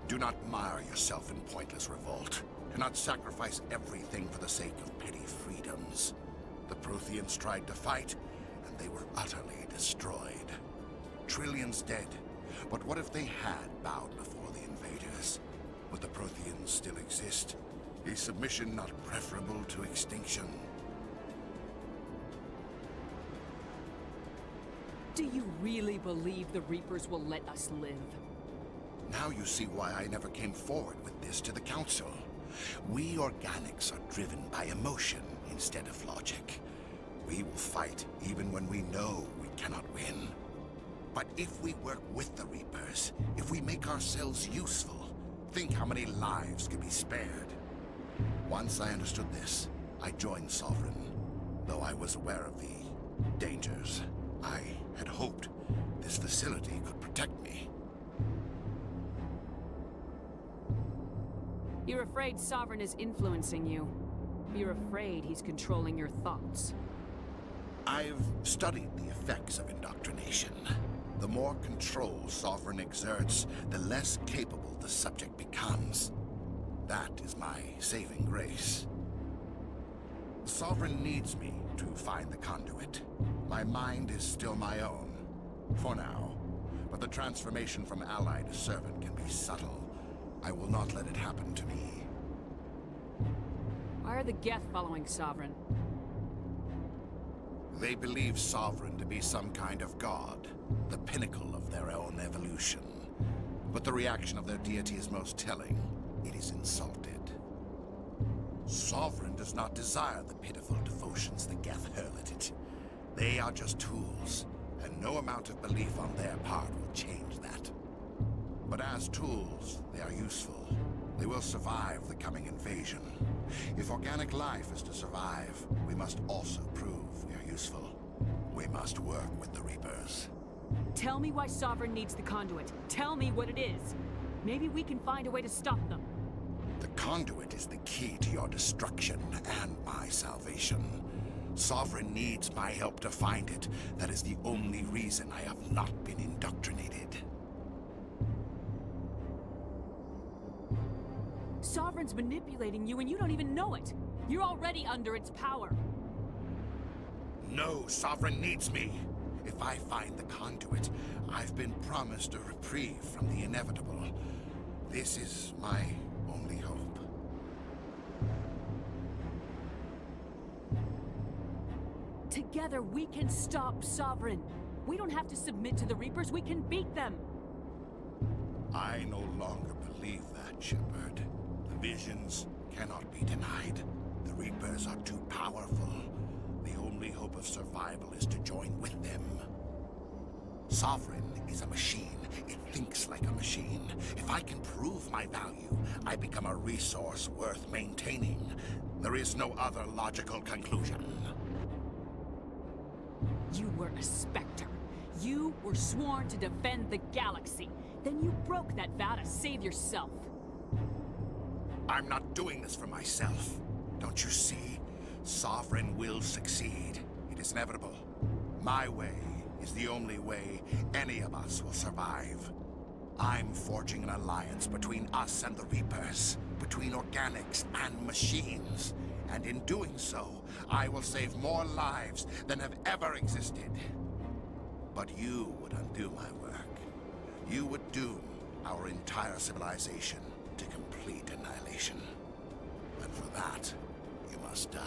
Speaker 8: Do not mire yourself in pointless revolt. Do not sacrifice everything for the sake of petty freedoms. The Protheans tried to fight, and they were utterly destroyed. Trillions dead. But what if they had bowed before the invaders? Would the Protheans still exist? Is submission not preferable to extinction?
Speaker 2: Do you really believe the Reapers will let us live?
Speaker 8: Now you see why I never came forward with this to the Council. We organics are driven by emotion instead of logic. We will fight even when we know we cannot win. But if we work with the Reapers, if we make ourselves useful, think how many lives could be spared. Once I understood this, I joined Sovereign, though I was aware of the dangers. I had hoped this facility could protect me.
Speaker 2: You're afraid Sovereign is influencing you. You're afraid he's controlling your thoughts.
Speaker 8: I've studied the effects of indoctrination. The more control Sovereign exerts, the less capable the subject becomes. That is my saving grace. Sovereign needs me to find the conduit. My mind is still my own, for now. But the transformation from ally to servant can be subtle. I will not let it happen to me.
Speaker 2: Why are the Geth following Sovereign?
Speaker 8: They believe Sovereign to be some kind of god, the pinnacle of their own evolution. But the reaction of their deity is most telling. It is insulted. Sovereign does not desire the pitiful devotions the Geth hurl at it. They are just tools, and no amount of belief on their part will change that. But as tools, they are useful.
Speaker 16: They will survive the coming invasion. If organic life is to survive, we must also prove we are useful. We must work with the Reapers.
Speaker 2: Tell me why Sovereign needs the conduit. Tell me what it is. Maybe we can find a way to stop them.
Speaker 16: The conduit is the key to your destruction and my salvation. Sovereign needs my help to find it. That is the only reason I have not been indoctrinated.
Speaker 2: Sovereign's manipulating you and you don't even know it. You're already under its power.
Speaker 16: No, Sovereign needs me. If I find the conduit, I've been promised a reprieve from the inevitable. This is my only hope.
Speaker 2: Together we can stop Sovereign. We don't have to submit to the Reapers, we can beat them.
Speaker 16: I no longer believe that, Shepard. The visions cannot be denied. The Reapers are too powerful. The only hope of survival is to join with them. Sovereign is a machine. It thinks like a machine. If I can prove my value, I become a resource worth maintaining. There is no other logical conclusion.
Speaker 2: You were a Spectre. You were sworn to defend the galaxy. Then you broke that vow to save yourself.
Speaker 16: I'm not doing this for myself. Don't you see? Sovereign will succeed. It is inevitable. My way is the only way any of us will survive. I'm forging an alliance between us and the Reapers, between organics and machines. And in doing so, I will save more lives than have ever existed. But you would undo my work. You would doom our entire civilization to complete annihilation. And for that, you must die.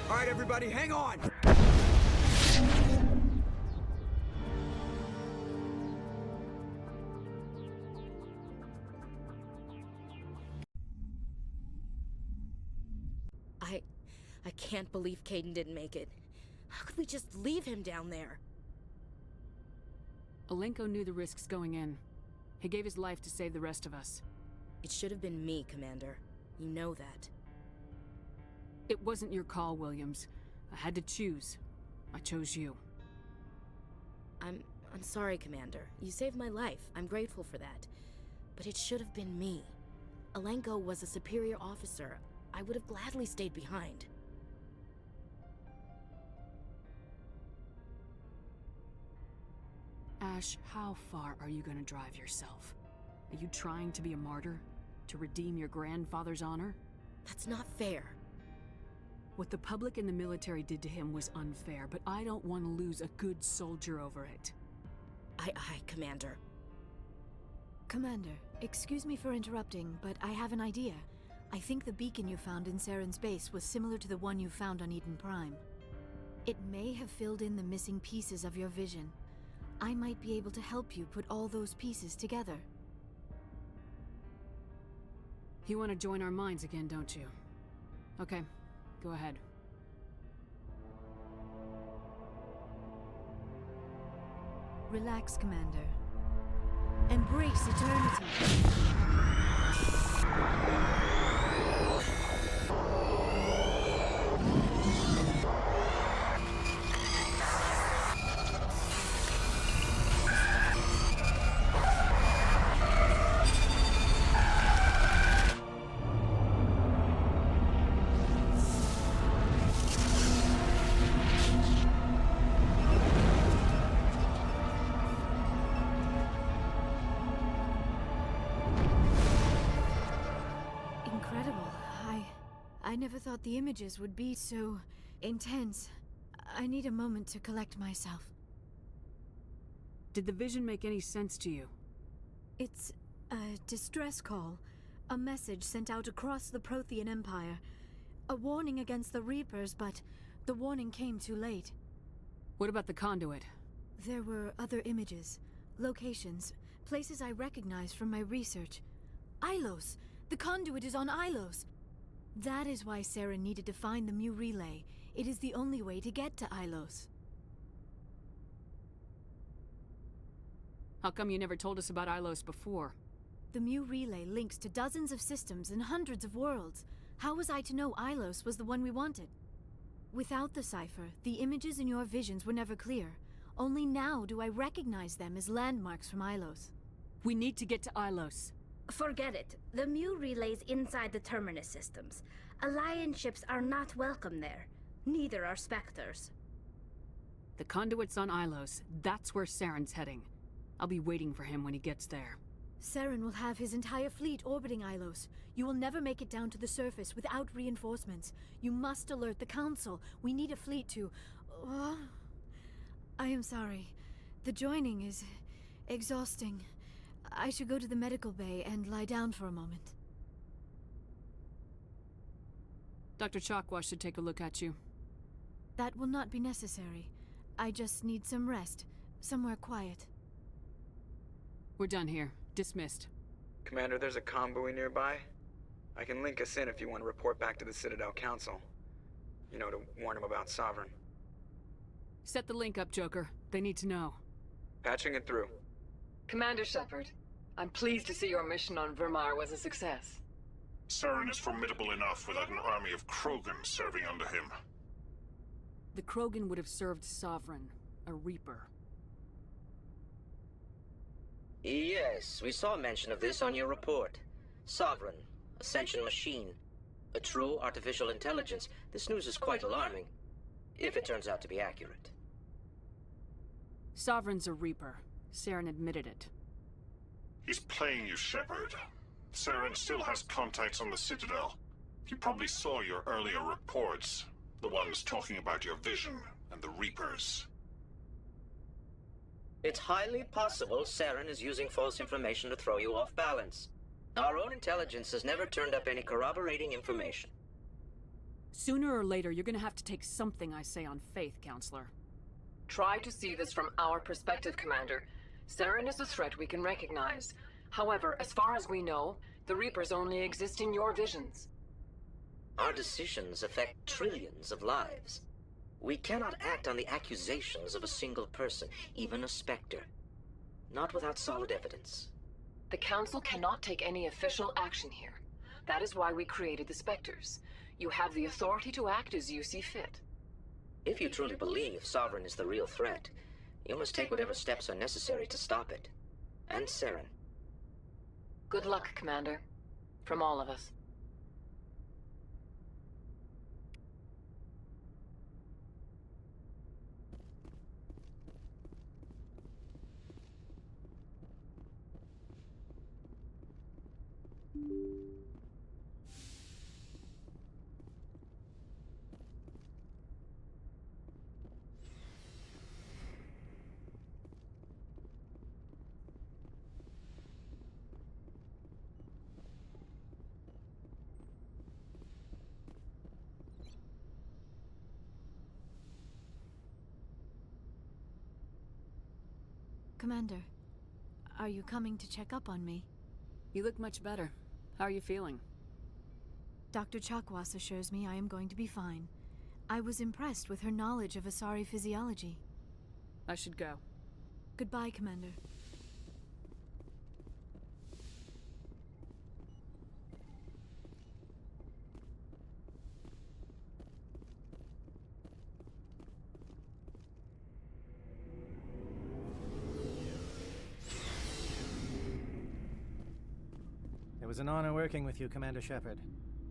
Speaker 5: All right, everybody, hang on!
Speaker 9: I can't believe Kaidan didn't make it. How could we just leave him down there?
Speaker 2: Alenko knew the risks going in. He gave his life to save the rest of us.
Speaker 9: It should have been me, Commander. You know that.
Speaker 2: It wasn't your call, Williams. I had to choose. I chose you.
Speaker 9: I'm sorry, Commander. You saved my life. I'm grateful for that. But it should have been me. Alenko was a superior officer. I would have gladly stayed behind.
Speaker 2: Ash, how far are you gonna drive yourself? Are you trying to be a martyr? To redeem your grandfather's honor?
Speaker 9: That's not fair.
Speaker 2: What the public and the military did to him was unfair, but I don't want to lose a good soldier over it.
Speaker 9: Aye, Commander.
Speaker 11: Commander, excuse me for interrupting, but I have an idea. I think the beacon you found in Saren's base was similar to the one you found on Eden Prime. It may have filled in the missing pieces of your vision. I might be able to help you put all those pieces together.
Speaker 2: You want to join our minds again, don't you? Okay, go ahead.
Speaker 11: Relax, Commander. Embrace eternity. I never thought the images would be so intense. I need a moment to collect myself.
Speaker 2: Did the vision make any sense to you?
Speaker 11: It's a distress call. A message sent out across the Prothean Empire. A warning against the Reapers, but the warning came too late.
Speaker 2: What about the conduit?
Speaker 11: There were other images, locations, places I recognized from my research. Ilos! The conduit is on Ilos! That is why Saren needed to find the Mu Relay. It is the only way to get to Ilos.
Speaker 2: How come you never told us about Ilos before?
Speaker 11: The Mu Relay links to dozens of systems and hundreds of worlds. How was I to know Ilos was the one we wanted? Without the cipher, the images in your visions were never clear. Only now do I recognize them as landmarks from Ilos.
Speaker 2: We need to get to Ilos.
Speaker 4: Forget it. The Mu Relay's inside the Terminus systems. Alliance ships are not welcome there. Neither are Spectres.
Speaker 2: The conduit's on Ilos. That's where Saren's heading. I'll be waiting for him when he gets there.
Speaker 11: Saren will have his entire fleet orbiting Ilos. You will never make it down to the surface without reinforcements. You must alert the Council. We need a fleet to... I am sorry. The joining is exhausting. I should go to the medical bay and lie down for a moment.
Speaker 2: Dr. Chakwas should take a look at you.
Speaker 11: That will not be necessary. I just need some rest. Somewhere quiet.
Speaker 2: We're done here. Dismissed.
Speaker 5: Commander, there's a comm buoy nearby. I can link us in if you want to report back to the Citadel Council. You know, to warn them about Sovereign.
Speaker 2: Set the link up, Joker. They need to know.
Speaker 5: Patching it through.
Speaker 17: Commander Shepard, I'm pleased to see your mission on Virmire was a success.
Speaker 16: Saren is formidable enough without an army of Krogan serving under him.
Speaker 2: The Krogan would have served Sovereign, a Reaper.
Speaker 18: Yes, we saw mention of this on your report. Sovereign, Ascension machine, a true artificial intelligence. This news is quite alarming, if it turns out to be accurate.
Speaker 2: Sovereign's a Reaper. Saren admitted it.
Speaker 16: He's playing you, Shepard. Saren still has contacts on the Citadel. He probably saw your earlier reports. The ones talking about your vision and the Reapers.
Speaker 18: It's highly possible Saren is using false information to throw you off balance. Our own intelligence has never turned up any corroborating information.
Speaker 2: Sooner or later, you're gonna have to take something I say on faith, Counselor.
Speaker 17: Try to see this from our perspective, Commander. Saren is a threat we can recognize. However, as far as we know, the Reapers only exist in your visions.
Speaker 18: Our decisions affect trillions of lives. We cannot act on the accusations of a single person, even a Spectre. Not without solid evidence.
Speaker 17: The Council cannot take any official action here. That is why we created the Spectres. You have the authority to act as you see fit.
Speaker 18: If you truly believe Sovereign is the real threat, you must take whatever steps are necessary to stop it. And Saren.
Speaker 17: Good luck, Commander. From all of us.
Speaker 11: Thank you. Commander, are you coming to check up on me?
Speaker 2: You look much better. How are you feeling?
Speaker 11: Dr. Chakwas assures me I am going to be fine. I was impressed with her knowledge of Asari physiology.
Speaker 2: I should go.
Speaker 11: Goodbye, Commander.
Speaker 7: It was an honor working with you, Commander Shepard.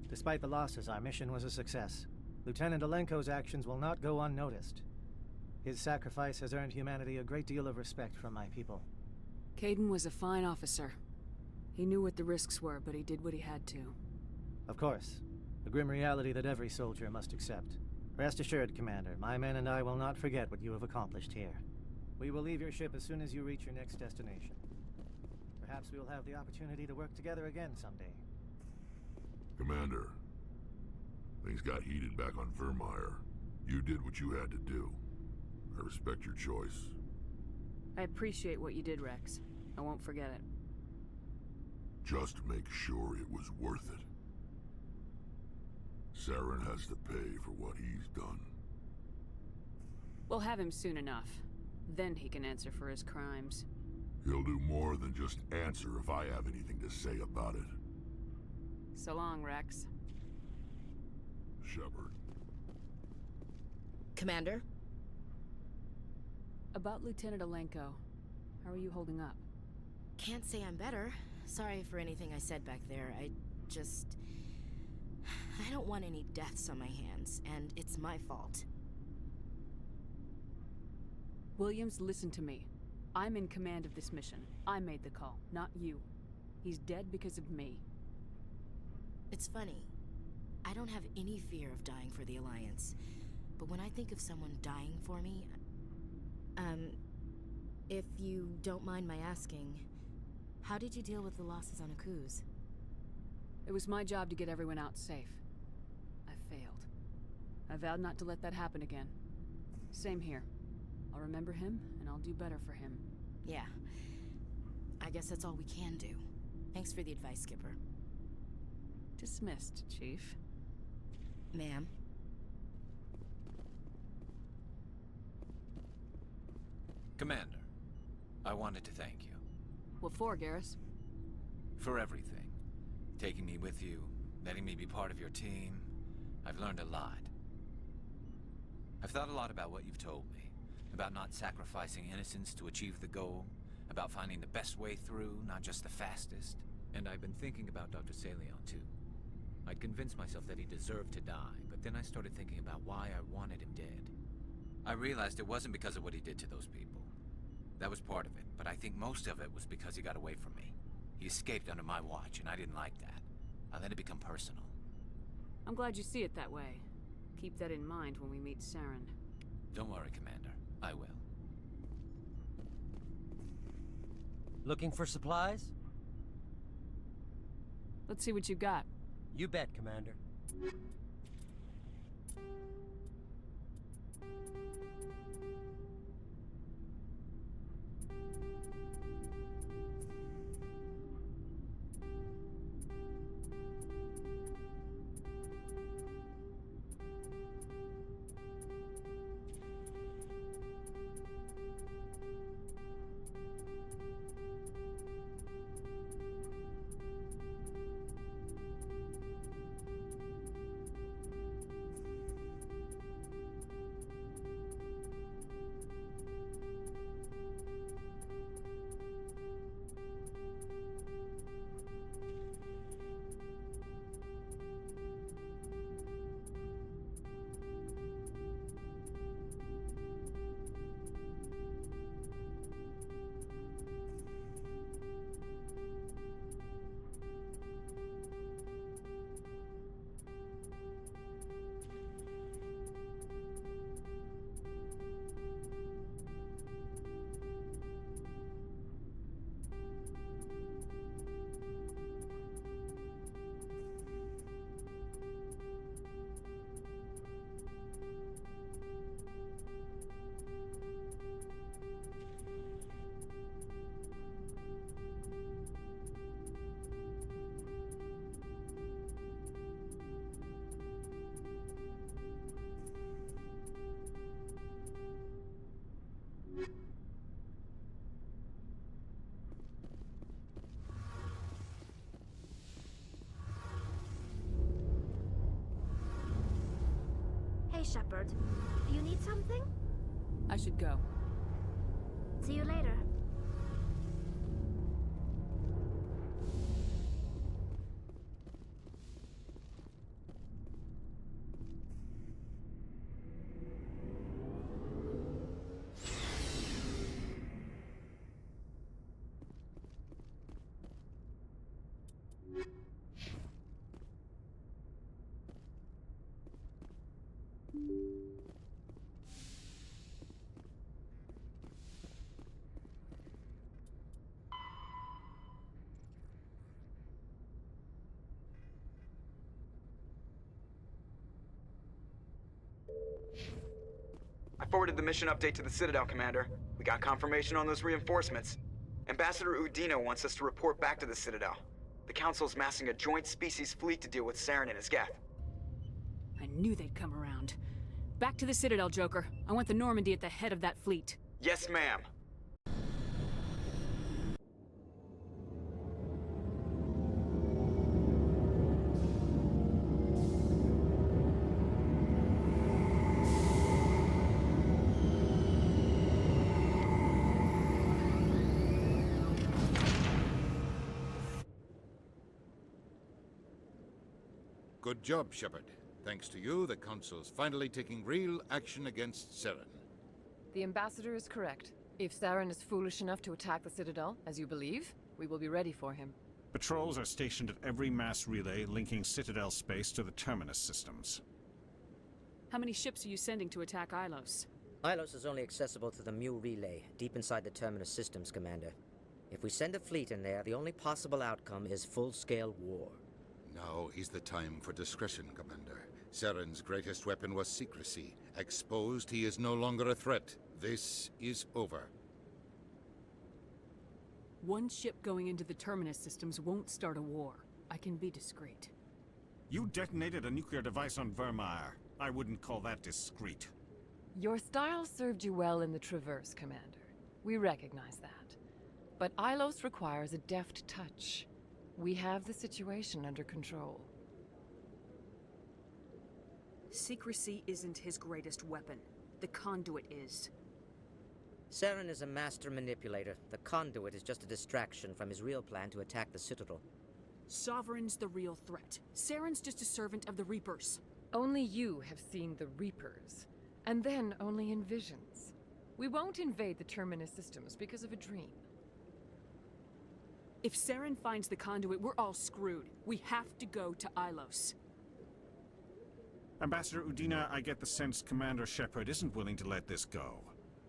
Speaker 7: Despite the losses, our mission was a success. Lieutenant Alenko's actions will not go unnoticed. His sacrifice has earned humanity a great deal of respect from my people.
Speaker 2: Kaidan was a fine officer. He knew what the risks were, but he did what he had to.
Speaker 7: Of course. A grim reality that every soldier must accept. Rest assured, Commander, my men and I will not forget what you have accomplished here. We will leave your ship as soon as you reach your next destination. Perhaps we will have the opportunity to work together again someday.
Speaker 8: Commander, things got heated back on Vermeer. You did what you had to do. I respect your choice.
Speaker 2: I appreciate what you did, Rex. I won't forget it.
Speaker 8: Just make sure it was worth it. Saren has to pay for what he's done.
Speaker 2: We'll have him soon enough. Then he can answer for his crimes.
Speaker 8: He'll do more than just answer if I have anything to say about it.
Speaker 2: So long, Rex.
Speaker 8: Shepard.
Speaker 9: Commander?
Speaker 2: About Lieutenant Alenko. How are you holding up?
Speaker 9: Can't say I'm better. Sorry for anything I said back there. I don't want any deaths on my hands, and it's my fault.
Speaker 2: Williams, listen to me. I'm in command of this mission. I made the call, not you. He's dead because of me.
Speaker 9: It's funny. I don't have any fear of dying for the Alliance. But when I think of someone dying for me... if you don't mind my asking, how did you deal with the losses on Akuz?
Speaker 2: It was my job to get everyone out safe. I failed. I vowed not to let that happen again. Same here. I'll remember him, and I'll do better for him.
Speaker 9: Yeah. I guess that's all we can do. Thanks for the advice, Skipper.
Speaker 2: Dismissed, Chief.
Speaker 9: Ma'am?
Speaker 13: Commander, I wanted to thank you.
Speaker 2: What for, Garrus?
Speaker 13: For everything. Taking me with you, letting me be part of your team. I've learned a lot. I've thought a lot about what you've told me. About not sacrificing innocence to achieve the goal. About finding the best way through, not just the fastest. And I've been thinking about Dr. Saleon, too. I'd convinced myself that he deserved to die, but then I started thinking about why I wanted him dead. I realized it wasn't because of what he did to those people. That was part of it, but I think most of it was because he got away from me. He escaped under my watch, and I didn't like that. I let it become personal.
Speaker 2: I'm glad you see it that way. Keep that in mind when we meet Saren.
Speaker 13: Don't worry, Commander. I will.
Speaker 19: Looking for supplies?
Speaker 2: Let's see what you got.
Speaker 19: You bet, Commander.
Speaker 4: Shepard. Do you need something?
Speaker 2: I should go.
Speaker 4: See you later.
Speaker 5: I forwarded the mission update to the Citadel, Commander. We got confirmation on those reinforcements. Ambassador Udina wants us to report back to the Citadel. The Council's massing a joint species fleet to deal with Saren and his Geth.
Speaker 2: I knew they'd come around. Back to the Citadel, Joker. I want the Normandy at the head of that fleet.
Speaker 5: Yes, ma'am.
Speaker 20: Good job, Shepard. Thanks to you, the Council's finally taking real action against Saren.
Speaker 17: The Ambassador is correct. If Saren is foolish enough to attack the Citadel, as you believe, we will be ready for him.
Speaker 21: Patrols are stationed at every mass relay linking Citadel space to the Terminus systems.
Speaker 2: How many ships are you sending to attack Ilos?
Speaker 18: Ilos is only accessible to the Mu relay, deep inside the Terminus systems, Commander. If we send a fleet in there, the only possible outcome is full-scale war.
Speaker 20: Now is the time for discretion, Commander. Saren's greatest weapon was secrecy. Exposed, he is no longer a threat. This is over.
Speaker 2: One ship going into the Terminus systems won't start a war. I can be discreet.
Speaker 21: You detonated a nuclear device on Vermeer. I wouldn't call that discreet.
Speaker 17: Your style served you well in the Traverse, Commander. We recognize that. But Ilos requires a deft touch. We have the situation under control.
Speaker 2: Secrecy isn't his greatest weapon. The conduit is.
Speaker 18: Saren is a master manipulator. The conduit is just a distraction from his real plan to attack the Citadel.
Speaker 2: Sovereign's the real threat. Saren's just a servant of the Reapers.
Speaker 17: Only you have seen the Reapers, and then only in visions. We won't invade the Terminus systems because of a dream.
Speaker 2: If Saren finds the conduit, we're all screwed. We have to go to Ilos.
Speaker 21: Ambassador Udina, I get the sense Commander Shepard isn't willing to let this go.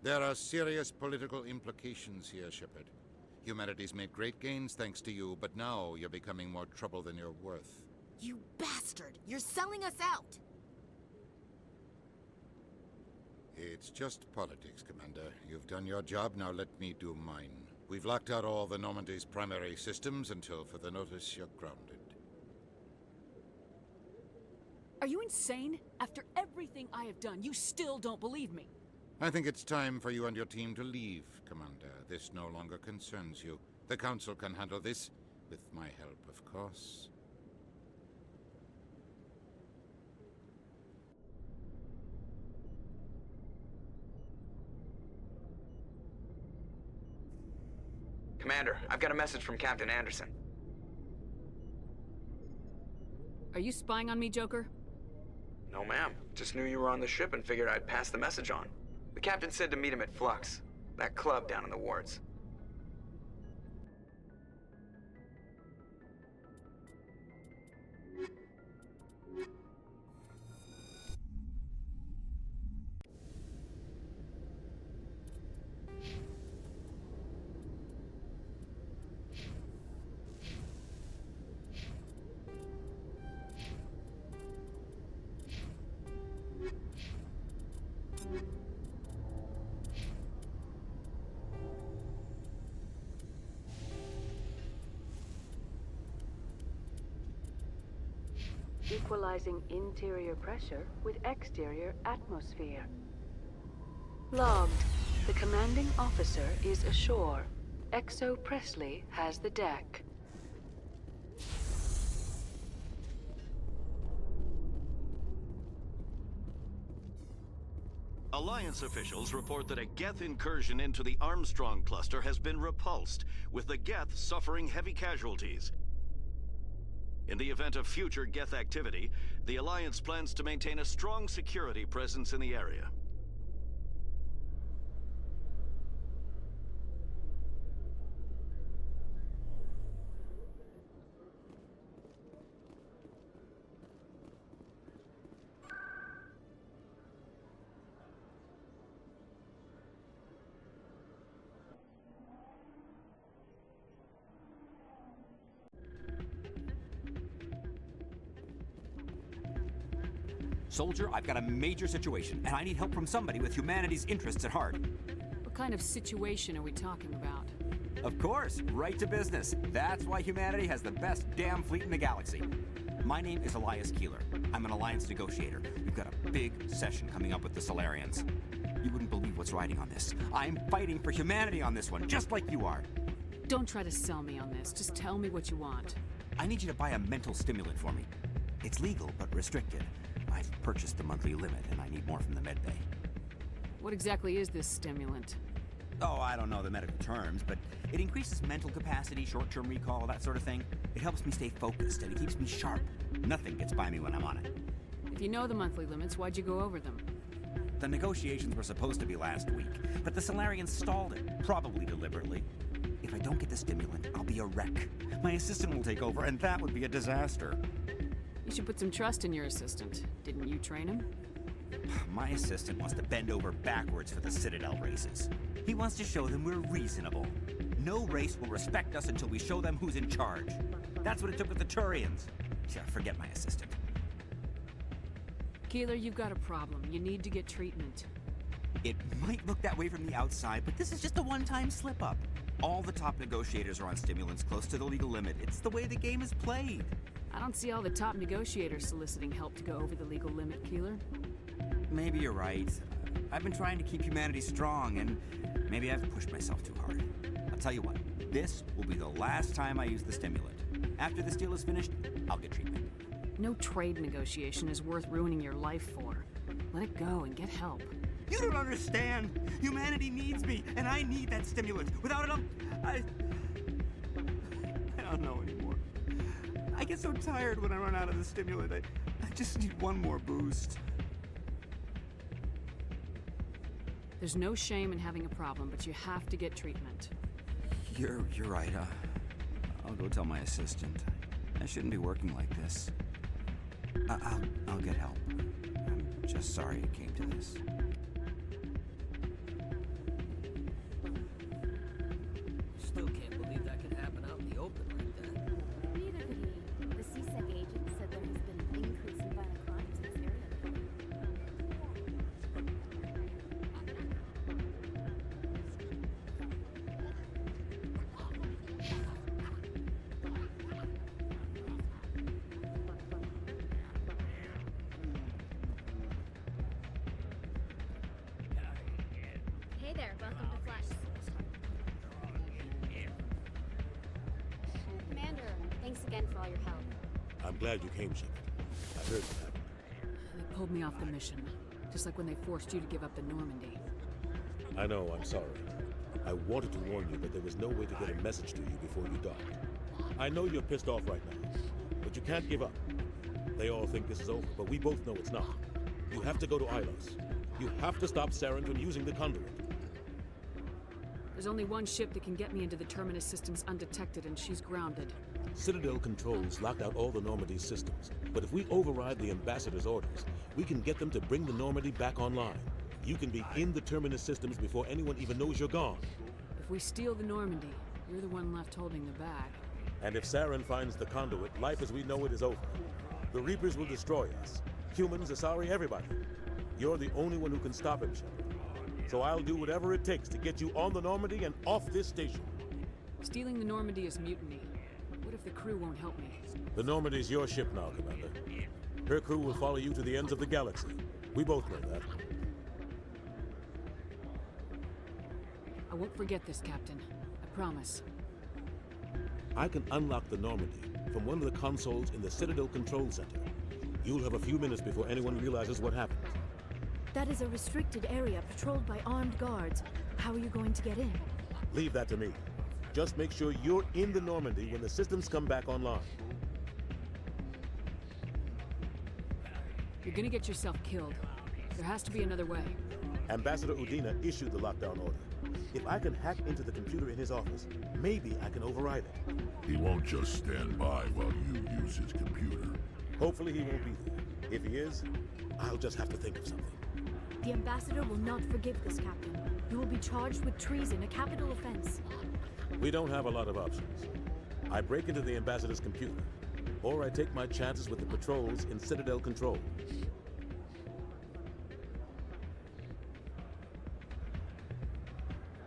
Speaker 20: There are serious political implications here, Shepard. Humanity's made great gains thanks to you, but now you're becoming more trouble than you're worth.
Speaker 12: You bastard! You're selling us out!
Speaker 20: It's just politics, Commander. You've done your job, now let me do mine. We've locked out all the Normandy's primary systems until further notice you're grounded.
Speaker 2: Are you insane? After everything I have done, you still don't believe me.
Speaker 20: I think it's time for you and your team to leave, Commander. This no longer concerns you. The Council can handle this, with my help, of course.
Speaker 5: Commander, I've got a message from Captain Anderson.
Speaker 2: Are you spying on me, Joker?
Speaker 5: No, ma'am. Just knew you were on the ship and figured I'd pass the message on. The captain said to meet him at Flux, that club down in the wards.
Speaker 22: Equalizing interior pressure with exterior atmosphere. Logged. The commanding officer is ashore. Exo Presley has the deck.
Speaker 1: Alliance officials report that a Geth incursion into the Armstrong cluster has been repulsed, with the Geth suffering heavy casualties. In the event of future Geth activity, the Alliance plans to maintain a strong security presence in the area.
Speaker 10: Soldier, I've got a major situation, and I need help from somebody with humanity's interests at heart.
Speaker 2: What kind of situation are we talking about?
Speaker 10: Of course, right to business. That's why humanity has the best damn fleet in the galaxy. My name is Elias Keeler. I'm an Alliance negotiator. We've got a big session coming up with the Solarians. You wouldn't believe what's riding on this. I'm fighting for humanity on this one, just like you are.
Speaker 2: Don't try to sell me on this. Just tell me what you want.
Speaker 10: I need you to buy a mental stimulant for me. It's legal, but restricted. I've purchased the monthly limit, and I need more from the medbay.
Speaker 2: What exactly is this stimulant?
Speaker 10: Oh, I don't know the medical terms, but it increases mental capacity, short-term recall, that sort of thing. It helps me stay focused, and it keeps me sharp. Nothing gets by me when I'm on it.
Speaker 2: If you know the monthly limits, why'd you go over them?
Speaker 10: The negotiations were supposed to be last week, but the Solarians stalled it, probably deliberately. If I don't get the stimulant, I'll be a wreck. My assistant will take over, and that would be a disaster.
Speaker 2: You should put some trust in your assistant. Didn't you train him?
Speaker 10: My assistant wants to bend over backwards for the Citadel races. He wants to show them we're reasonable. No race will respect us until we show them who's in charge. That's what it took with the Turians. Yeah, forget my assistant.
Speaker 2: Keeler, you've got a problem. You need to get treatment.
Speaker 10: It might look that way from the outside, but this is just a one-time slip-up. All the top negotiators are on stimulants close to the legal limit. It's the way the game is played.
Speaker 2: I don't see all the top negotiators soliciting help to go over the legal limit, Keeler.
Speaker 10: Maybe you're right. I've been trying to keep humanity strong, and maybe I've pushed myself too hard. I'll tell you what, this will be the last time I use the stimulant. After this deal is finished, I'll get treatment.
Speaker 2: No trade negotiation is worth ruining your life for. Let it go and get help.
Speaker 10: You don't understand! Humanity needs me, and I need that stimulant. Without it, I don't know anymore. I get so tired when I run out of the stimulant. I just need one more boost.
Speaker 2: There's no shame in having a problem, but you have to get treatment.
Speaker 10: You're right. I'll go tell my assistant. I shouldn't be working like this. I'll get help. I'm just sorry it came to this.
Speaker 19: Still can't believe that could happen out in the open like that.
Speaker 4: Neither could he. The CSEC agent said there has been an increase in violent crimes in this area. Hey there, welcome to Flash. Commander, thanks again for all your help.
Speaker 23: I'm glad you came, Shepard. I heard what happened.
Speaker 2: They pulled me off the mission, just like when they forced you to give up the Normandy.
Speaker 23: I know, I'm sorry. I wanted to warn you, but there was no way to get a message to you before you died. I know you're pissed off right now, but you can't give up. They all think this is over, but we both know it's not. You have to go to Ilos. You have to stop Saren from using the conduit.
Speaker 2: There's only one ship that can get me into the Terminus systems undetected, and she's grounded.
Speaker 23: Citadel controls locked out all the Normandy's systems, but if we override the Ambassador's orders, we can get them to bring the Normandy back online. You can be in the Terminus systems before anyone even knows you're gone.
Speaker 2: If we steal the Normandy, you're the one left holding the bag.
Speaker 23: And if Saren finds the conduit, life as we know it is over. The Reapers will destroy us. Humans, Asari, everybody. You're the only one who can stop him, Shepard. So I'll do whatever it takes to get you on the Normandy and off this station.
Speaker 2: Stealing the Normandy is mutiny. What if the crew won't help me?
Speaker 23: The Normandy's your ship now, Commander. Her crew will follow you to the ends of the galaxy. We both know that.
Speaker 2: I won't forget this, Captain. I promise.
Speaker 23: I can unlock the Normandy from one of the consoles in the Citadel Control Center. You'll have a few minutes before anyone realizes what happened.
Speaker 11: That is a restricted area patrolled by armed guards. How are you going to get in?
Speaker 23: Leave that to me. Just make sure you're in the Normandy when the systems come back online.
Speaker 2: You're gonna get yourself killed. There has to be another way.
Speaker 23: Ambassador Udina issued the lockdown order. If I can hack into the computer in his office, maybe I can override it.
Speaker 8: He won't just stand by while you use his computer.
Speaker 23: Hopefully he won't be there. If he is, I'll just have to think of something.
Speaker 11: The Ambassador will not forgive this, Captain. You will be charged with treason, a capital offense.
Speaker 23: We don't have a lot of options. I break into the Ambassador's computer, or I take my chances with the patrols in Citadel Control.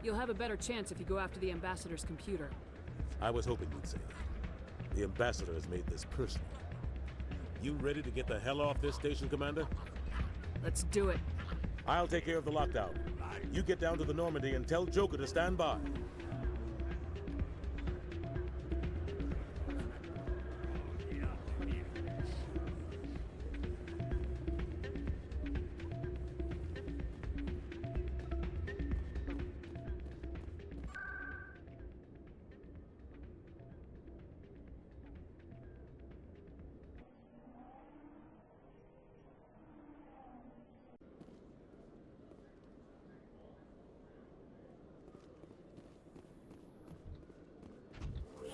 Speaker 2: You'll have a better chance if you go after the Ambassador's computer.
Speaker 23: I was hoping you'd say that. The Ambassador has made this personal. You ready to get the hell off this station, Commander?
Speaker 2: Let's do it.
Speaker 23: I'll take care of the lockdown. You get down to the Normandy and tell Joker to stand by.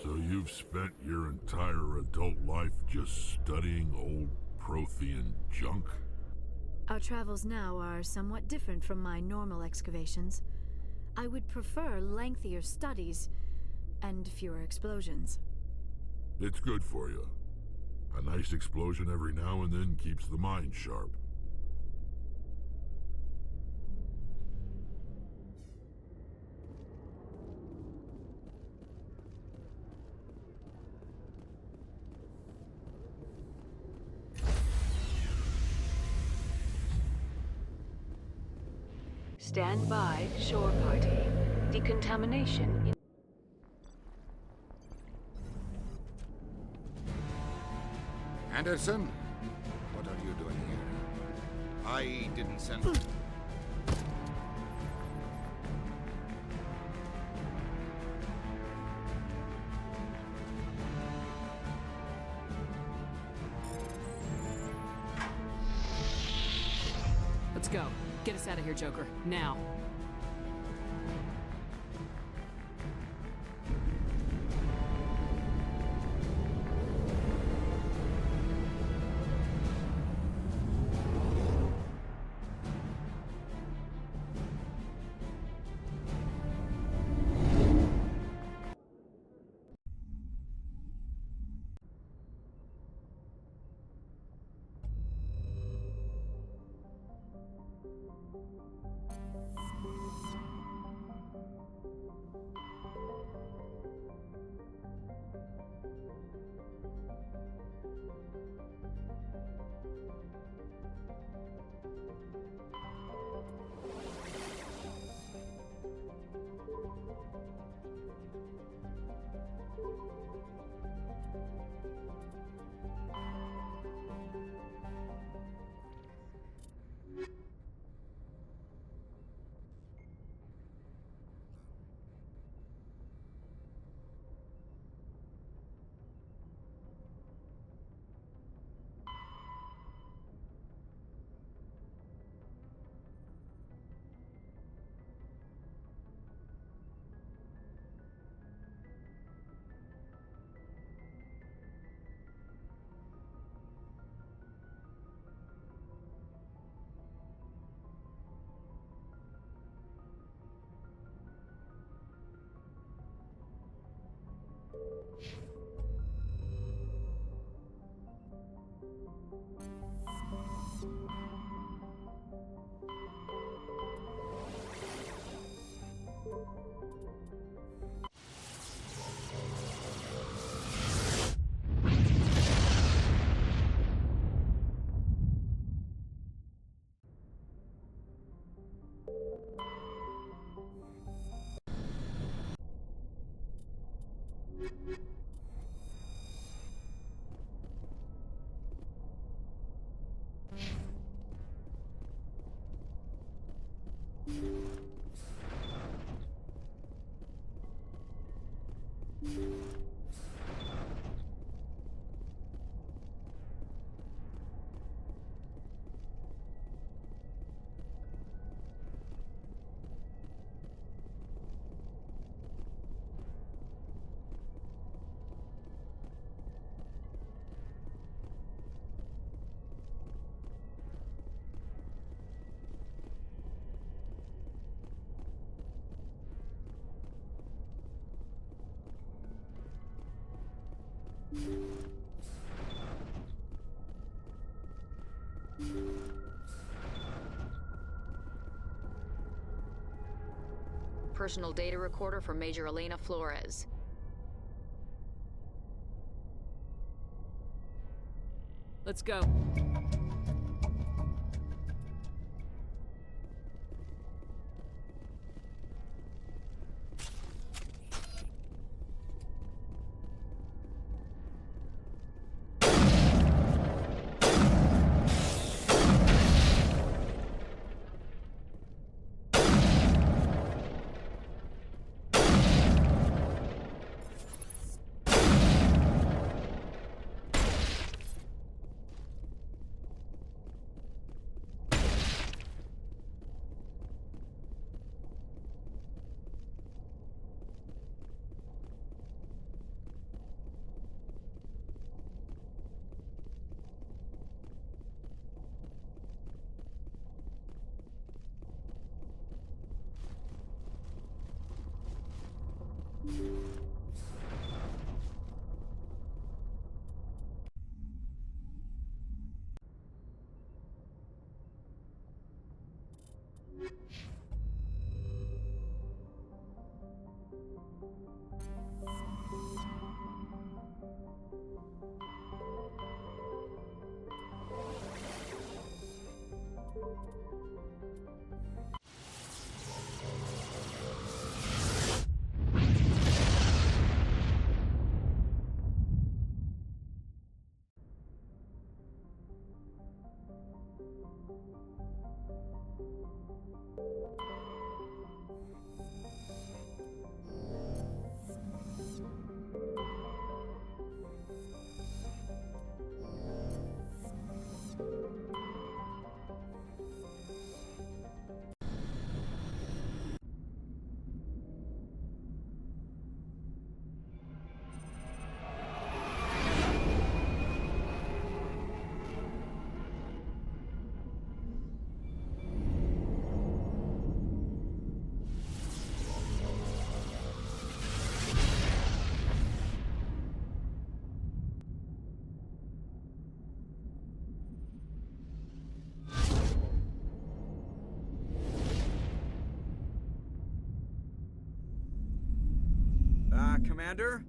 Speaker 8: So you've spent your entire adult life just studying old Prothean junk?
Speaker 11: Our travels now are somewhat different from my normal excavations. I would prefer lengthier studies and fewer explosions.
Speaker 8: It's good for you. A nice explosion every now and then keeps the mind sharp.
Speaker 22: Stand by, shore party. Decontamination in...
Speaker 20: Anderson? What are you doing here? I didn't send...
Speaker 2: Let's go. Get us out of here, Joker. Now.
Speaker 3: Personal data recorder for Major Elena Flores.
Speaker 2: Let's go.
Speaker 5: Commander?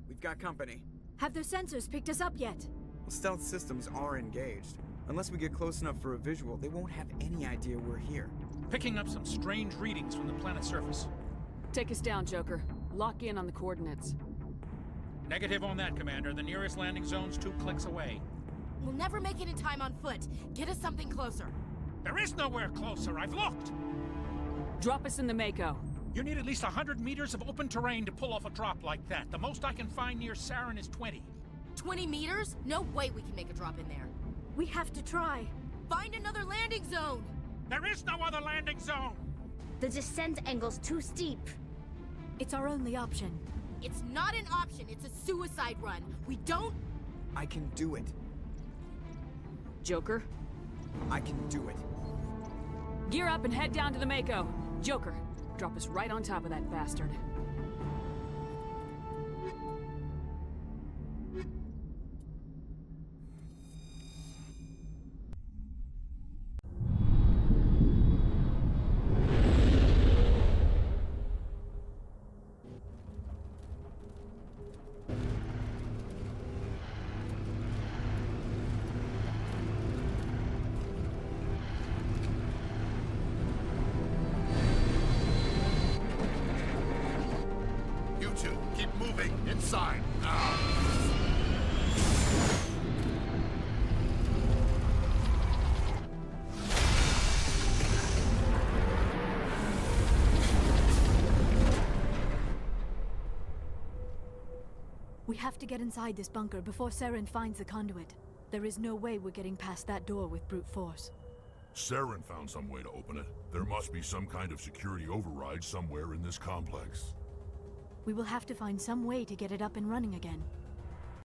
Speaker 5: We've got company.
Speaker 11: Have their sensors picked us up yet?
Speaker 5: Well, stealth systems are engaged. Unless we get close enough for a visual, they won't have any idea we're here.
Speaker 14: Picking up some strange readings from the planet's surface.
Speaker 2: Take us down, Joker. Lock in on the coordinates.
Speaker 14: Negative on that, Commander. The nearest landing zone's 2 clicks away.
Speaker 12: We'll never make it in time on foot. Get us something closer.
Speaker 14: There is nowhere closer. I've looked.
Speaker 2: Drop us in the Mako.
Speaker 14: You need at least 100 meters of open terrain to pull off a drop like that. The most I can find near Saren is 20.
Speaker 12: 20 meters? No way we can make a drop in there.
Speaker 11: We have to try.
Speaker 12: Find another landing zone!
Speaker 14: There is no other landing zone!
Speaker 4: The descent angle's too steep.
Speaker 11: It's our only option.
Speaker 12: It's not an option, it's a suicide run. We don't...
Speaker 5: I can do it.
Speaker 2: Joker?
Speaker 5: I can do it.
Speaker 2: Gear up and head down to the Mako. Joker, drop us right on top of that bastard.
Speaker 8: Keep moving inside now.
Speaker 11: have to get inside this bunker before Saren finds the conduit. There is no way we're getting past that door with brute force.
Speaker 8: Saren found some way to open it. There must be some kind of security override somewhere in this complex.
Speaker 11: We will have to find some way to get it up and running again.